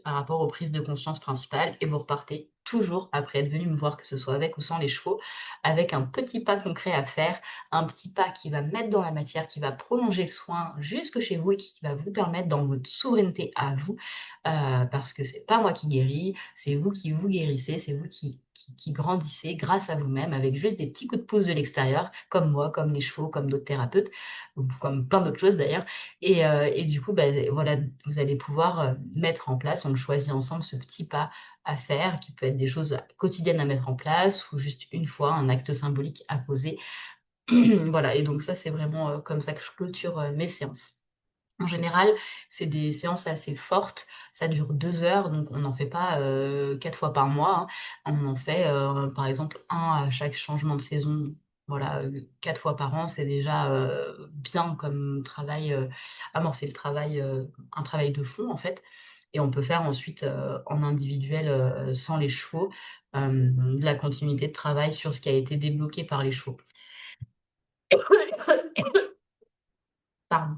par rapport aux prises de conscience principales et vous repartez toujours après être venu me voir, que ce soit avec ou sans les chevaux, avec un petit pas concret à faire, un petit pas qui va mettre dans la matière, qui va prolonger le soin jusque chez vous et qui va vous permettre dans votre souveraineté à vous, parce que c'est pas moi qui guéris, c'est vous qui vous guérissez, c'est vous qui grandissez grâce à vous-même avec juste des petits coups de pouce de l'extérieur, comme moi, comme les chevaux, comme d'autres thérapeutes, ou comme plein d'autres choses d'ailleurs. Et du coup, bah, voilà, vous allez pouvoir mettre en place, on le choisit ensemble, ce petit pas à faire, qui peut être des choses quotidiennes à mettre en place ou juste une fois, un acte symbolique à poser. Voilà, et donc ça, c'est vraiment comme ça que je clôture mes séances. En général, c'est des séances assez fortes, ça dure 2 heures, donc on n'en fait pas, 4 fois par mois, hein. On en fait, par exemple un à chaque changement de saison. Voilà, 4 fois par an, c'est déjà, bien comme travail, amorcer le travail, un travail de fond, en fait et on peut faire ensuite, en individuel, sans les chevaux, de la continuité de travail sur ce qui a été débloqué par les chevaux. Pardon,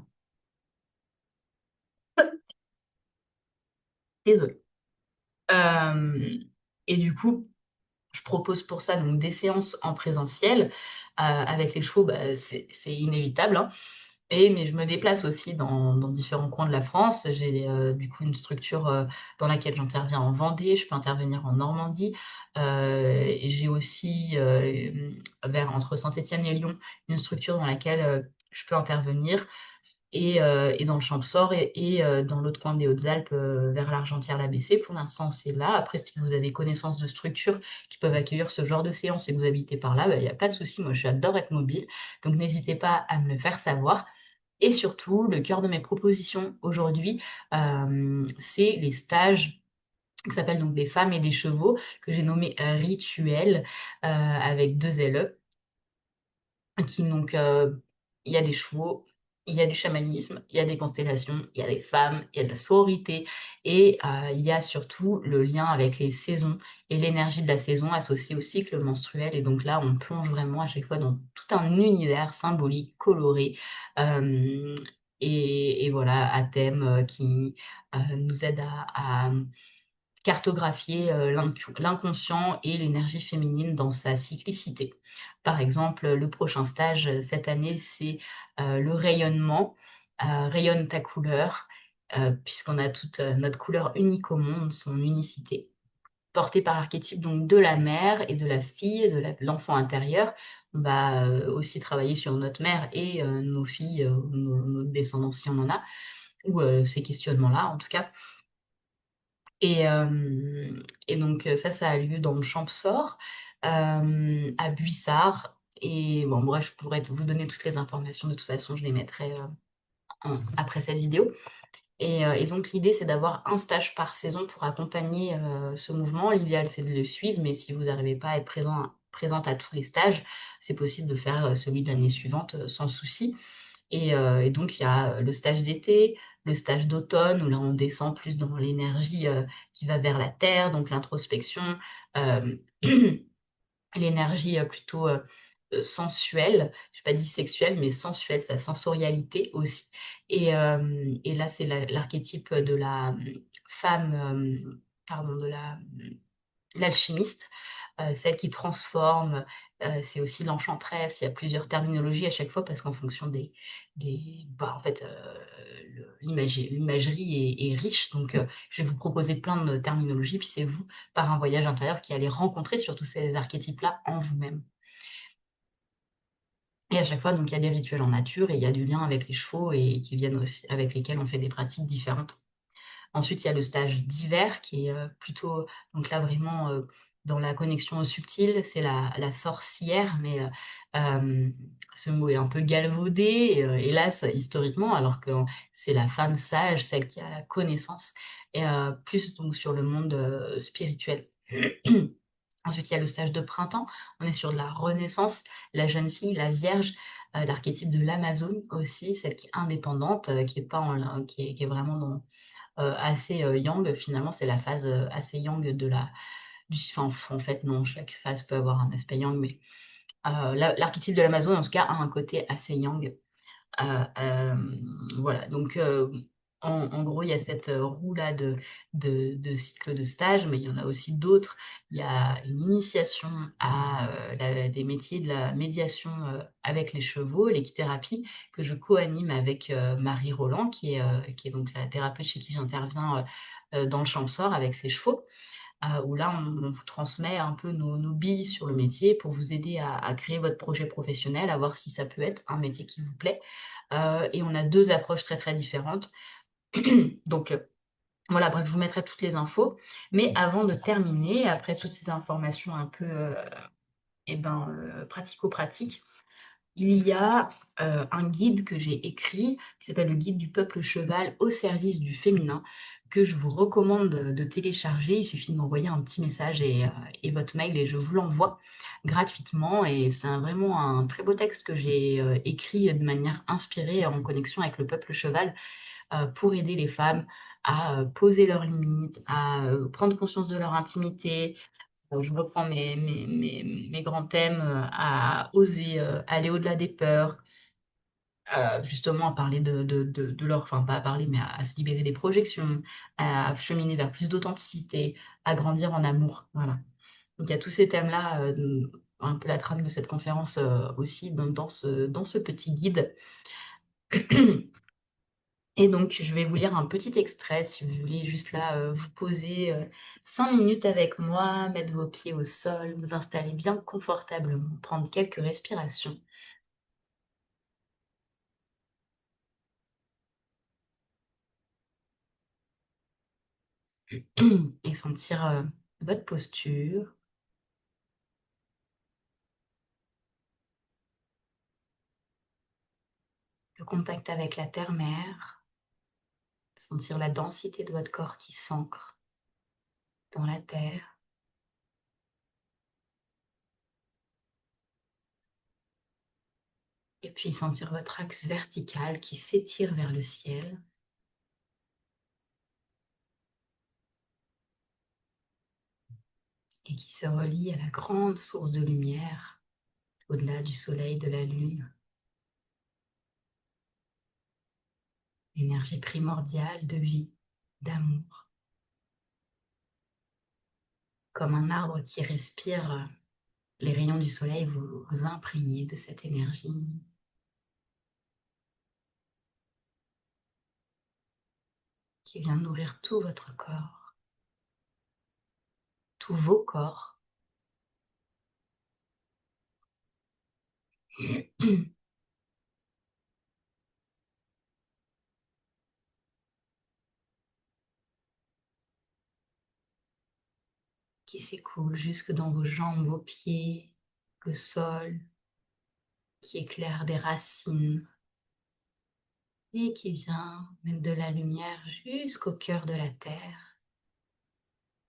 désolée. Hem et du coup, je propose pour ça donc des séances en présentiel, avec les chevaux, bah, c'est inévitable, hein mais je me déplace aussi dans différents coins de la France. J'ai, du coup une structure, dans laquelle j'interviens en Vendée, je peux intervenir en Normandie, et j'ai aussi, vers entre Saint-Étienne et Lyon, une structure dans laquelle, je peux intervenir et dans le Champsaur et dans l'autre coin des Hautes-Alpes, vers l'Argentière-la-Bessée. Pour l'instant, c'est là. Après, si vous avez connaissance de structures qui peuvent accueillir ce genre de séance et que vous habitez par là, bah, il y a pas de souci. Moi, j'adore être mobile, donc n'hésitez pas à me le faire savoir Et surtout, le cœur de mes propositions aujourd'hui, c'est les stages qui s'appellent donc des femmes et des chevaux, que j'ai nommé Rituel, avec 2 LE, qui donc, il y a des chevaux, il y a du chamanisme, il y a des constellations, il y a des femmes, il y a de la sororité et il y a surtout le lien avec les saisons et l'énergie de la saison associée au cycle menstruel et donc là, on plonge vraiment à chaque fois dans tout un univers symbolique, coloré, hem et voilà, à thème, qui, nous aide à cartographier, l'inconscient et l'énergie féminine dans sa cyclicité. Par exemple, le prochain stage, cette année, c'est, le rayonnement, rayonne ta couleur, puisqu'on a toute, notre couleur unique au monde, son unicité, portée par l'archétype donc de la mère et de la fille, de l'enfant intérieur. On va, aussi travailler sur notre mère et nos filles, nos descendants si on en a, ou ces questionnements-là en tout cas. Et donc ça a lieu dans le Champsaur, à Buissard et bon bref, je pourrais vous donner toutes les informations, de toute façon je les mettrai, en après cette vidéo et donc l'idée c'est d'avoir un stage par saison pour accompagner, ce mouvement. L'idéal c'est de le suivre, mais si vous n'arrivez pas à être présente à tous les stages, c'est possible de faire, celui de l'année suivante, sans souci. Et donc il y a, le stage d'été, le stage d'automne où là on descend plus dans l'énergie, qui va vers la terre, donc l'introspection, hem, l'énergie, plutôt, sensuelle. J'ai pas dit sexuelle, mais sensuelle, sa sensorialité aussi et là c'est l'archétype de la, femme, pardon, de la, l'alchimiste, celle qui transforme, c'est aussi l'enchanteresse. Il y a plusieurs terminologies à chaque fois parce qu'en fonction en fait, l'imagerie est riche donc je vais vous proposer plein de terminologies puis c'est vous, par un voyage intérieur, qui allez rencontrer surtout ces archétypes-là en vous-même et à chaque fois donc il y a des rituels en nature et il y a du lien avec les chevaux et qui viennent aussi avec lesquels on fait des pratiques différentes. Ensuite, il y a le stage d'hiver qui est, plutôt donc là vraiment, dans la connexion subtile, c'est la sorcière, mais, ce mot est un peu galvaudé, hélas, historiquement, alors que c'est la femme sage, celle qui a la connaissance et plus donc sur le monde, spirituel. Ensuite, il y a le stage de printemps, on est sur de la renaissance, la jeune fille, la vierge, l'archétype de l'amazone aussi, celle qui est indépendante, qui est pas en lin qui est vraiment dans assez, yang finalement, c'est la phase, assez yang de la du enfin, en fait non, chaque phase peut avoir un aspect yang, mais, l'archétype de l'Amazone en tout cas a un côté assez yang. Voilà donc, en gros, il y a cette, roue-là de cycle de stage, mais il y en a aussi d'autres. Il y a une initiation à, la des métiers de la médiation, avec les chevaux, l'équithérapie, que je co-anime avec, Marie Roland, qui est donc la thérapeute chez qui j'interviens, dans le Champsaur avec ses chevaux. Où là, on vous transmet un peu nos billes sur le métier pour vous aider à créer votre projet professionnel, à voir si ça peut être un métier qui vous plaît. Et on a 2 approches très, très différentes. Donc, voilà, bref, je vous mettrai toutes les infos. Mais avant de terminer, après toutes ces informations un peu, pratico-pratiques, il y a, un guide que j'ai écrit, qui s'appelle «Le guide du peuple cheval au service du féminin», que je vous recommande de télécharger. Il suffit de m'envoyer un petit message et votre mail et je vous l'envoie gratuitement et c'est vraiment un très beau texte que j'ai, écrit de manière inspirée en connexion avec le peuple cheval, pour aider les femmes à, poser leurs limites, à, prendre conscience de leur intimité, je reprends mes grands thèmes, à oser, aller au-delà des peurs, justement à parler de leur enfin pas à parler, mais à se libérer des projections, à cheminer vers plus d'authenticité, à grandir en amour, voilà. Donc il y a tous ces thèmes-là, un peu la trame de cette conférence, aussi dans ce petit guide. Et donc je vais vous lire un petit extrait si vous voulez juste là, vous poser, 5 minutes avec moi, mettre vos pieds au sol, vous installer bien confortablement, prendre quelques respirations et sentir, votre posture. le contact avec la terre-mère, sentir la densité de votre corps qui s'ancre dans la terre. Et puis sentir votre axe vertical qui s'étire vers le ciel. Et qui se relie à la grande source de lumière, au-delà du soleil, de la lune. Énergie primordiale de vie, d'amour. Comme un arbre qui respire, les rayons du soleil vous imprégnez de cette énergie. Qui vient nourrir tout votre corps, tous vos corps. Qui s'écoule jusque dans vos jambes, vos pieds, le sol, qui éclaire des racines et qui vient mettre de la lumière jusqu'au cœur de la terre.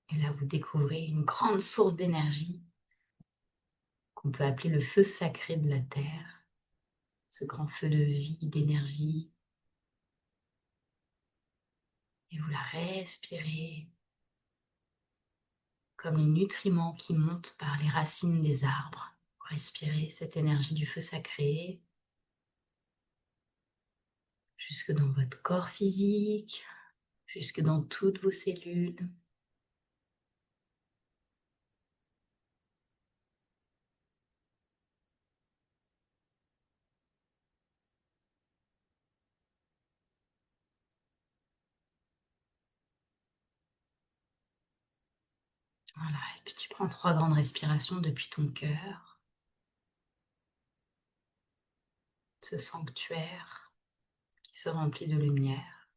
Et là, vous découvrez une grande source d'énergie qu'on peut appeler le feu sacré de la terre, ce grand feu de vie, d'énergie. Et vous la respirez comme les nutriments qui montent par les racines des arbres. Vous respirez cette énergie du feu sacré jusque dans votre corps physique, jusque dans toutes vos cellules. Voilà, et puis tu prends 3 grandes respirations depuis ton cœur, ce sanctuaire qui se remplit de lumière.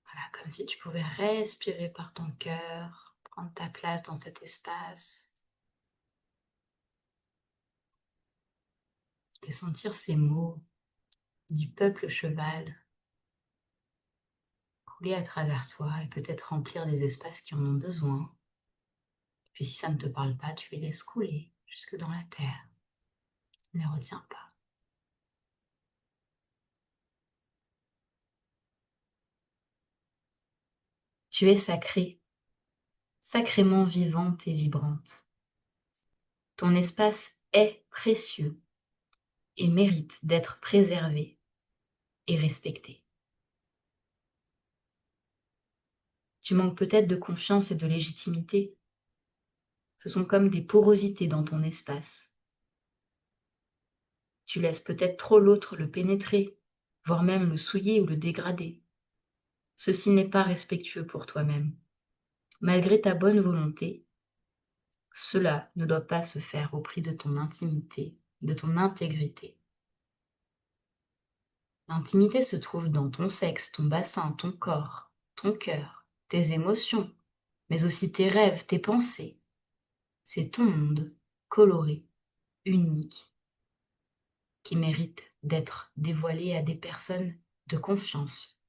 Voilà, comme si tu pouvais respirer par ton cœur, prendre ta place dans cet espace et sentir ces mots du peuple cheval couler à travers toi et peut-être remplir des espaces qui en ont besoin. Puis si ça ne te parle pas, tu les laisses couler jusque dans la terre. Ne les retiens pas. Tu es sacrée, sacrément vivante et vibrante. Ton espace est précieux et mérite d'être préservé et respecté. Tu manques peut-être de confiance et de légitimité. Ce sont comme des porosités dans ton espace. Tu laisses peut-être trop l'autre le pénétrer, voire même le souiller ou le dégrader. Ceci n'est pas respectueux pour toi-même. Malgré ta bonne volonté, cela ne doit pas se faire au prix de ton intimité, de ton intégrité. L'intimité se trouve dans ton sexe, ton bassin, ton corps, ton cœur, tes émotions, mais aussi tes rêves, tes pensées. C'est ton monde, coloré, unique, qui mérite d'être dévoilé à des personnes de confiance.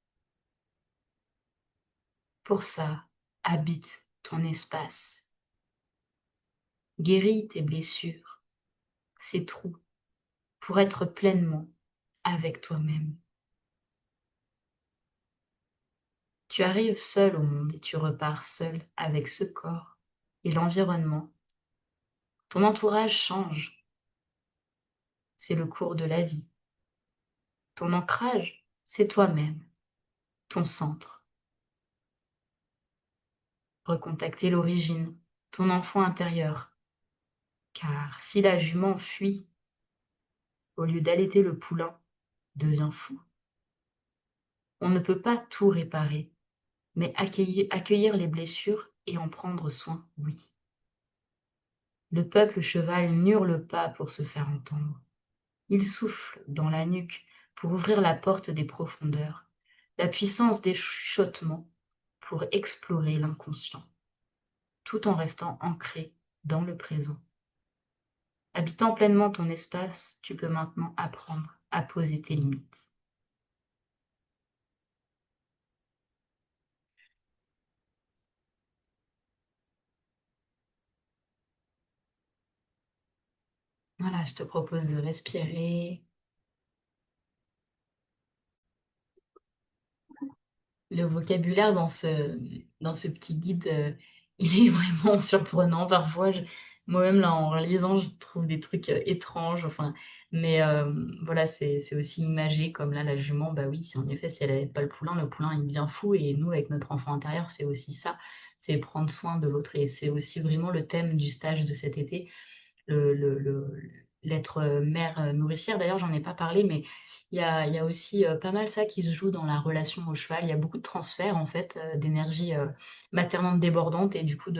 Pour ça, habite ton espace. Guéris tes blessures, ces trous, pour être pleinement avec toi-même. Tu arrives seul au monde et tu repars seul avec ce corps et l'environnement. Ton entourage change. C'est le cours de la vie. Ton ancrage, c'est toi-même, ton centre. Recontacter l'origine, ton enfant intérieur. Car si la jument fuit, au lieu d'allaiter le poulain, devient fou. On ne peut pas tout réparer, mais accueillir les blessures et en prendre soin, oui. Le peuple cheval n'hurle pas pour se faire entendre. Il souffle dans la nuque pour ouvrir la porte des profondeurs, la puissance des chuchotements pour explorer l'inconscient, tout en restant ancré dans le présent. Habitant pleinement ton espace, tu peux maintenant apprendre à poser tes limites. Voilà, je te propose de respirer. Le vocabulaire dans ce petit guide, il est vraiment surprenant parfois. Moi-même, là, en lisant, je trouve des trucs, étranges, enfin, mais voilà, c'est aussi imagé comme là, la jument, bah oui, si en effet, si elle avait pas le poulain, il devient fou et nous, avec notre enfant intérieur, c'est aussi ça, c'est prendre soin de l'autre et c'est aussi vraiment le thème du stage de cet été. L'être mère nourricière. D'ailleurs, j'en ai pas parlé, mais il y a aussi pas mal ça qui se joue dans la relation au cheval. Il y a beaucoup de transferts en fait d'énergie maternante débordante et du coup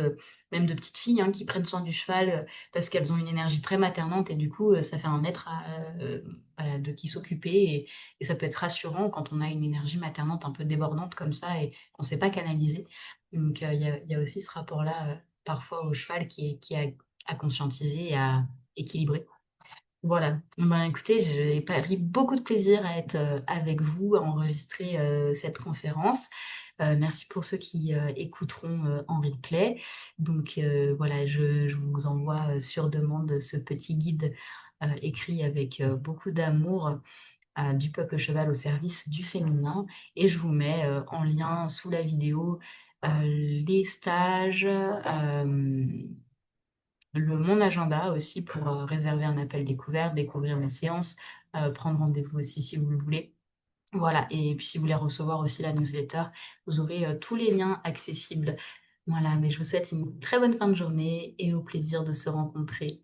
même de petites filles hein, qui prennent soin du cheval parce qu'elles ont une énergie très maternante et du coup ça fait un être de qui s'occuper et ça peut être rassurant quand on a une énergie maternante un peu débordante comme ça et qu'on ne sait pas canaliser. Donc il y a aussi ce rapport-là parfois au cheval qui est à conscientiser et à équilibrer. Voilà. Ben, écoutez, j'ai pris beaucoup de plaisir à être avec vous, à enregistrer cette conférence. Merci pour ceux qui écouteront en replay. Donc voilà, je vous envoie sur demande ce petit guide écrit avec beaucoup d'amour du peuple cheval au service du féminin. Et je vous mets en lien sous la vidéo les stages, mon agenda aussi pour réserver un appel découverte, découvrir mes séances, prendre rendez-vous aussi si vous le voulez. Voilà, et puis si vous voulez recevoir aussi la newsletter, vous aurez tous les liens accessibles. Voilà, mais je vous souhaite une très bonne fin de journée et au plaisir de se rencontrer.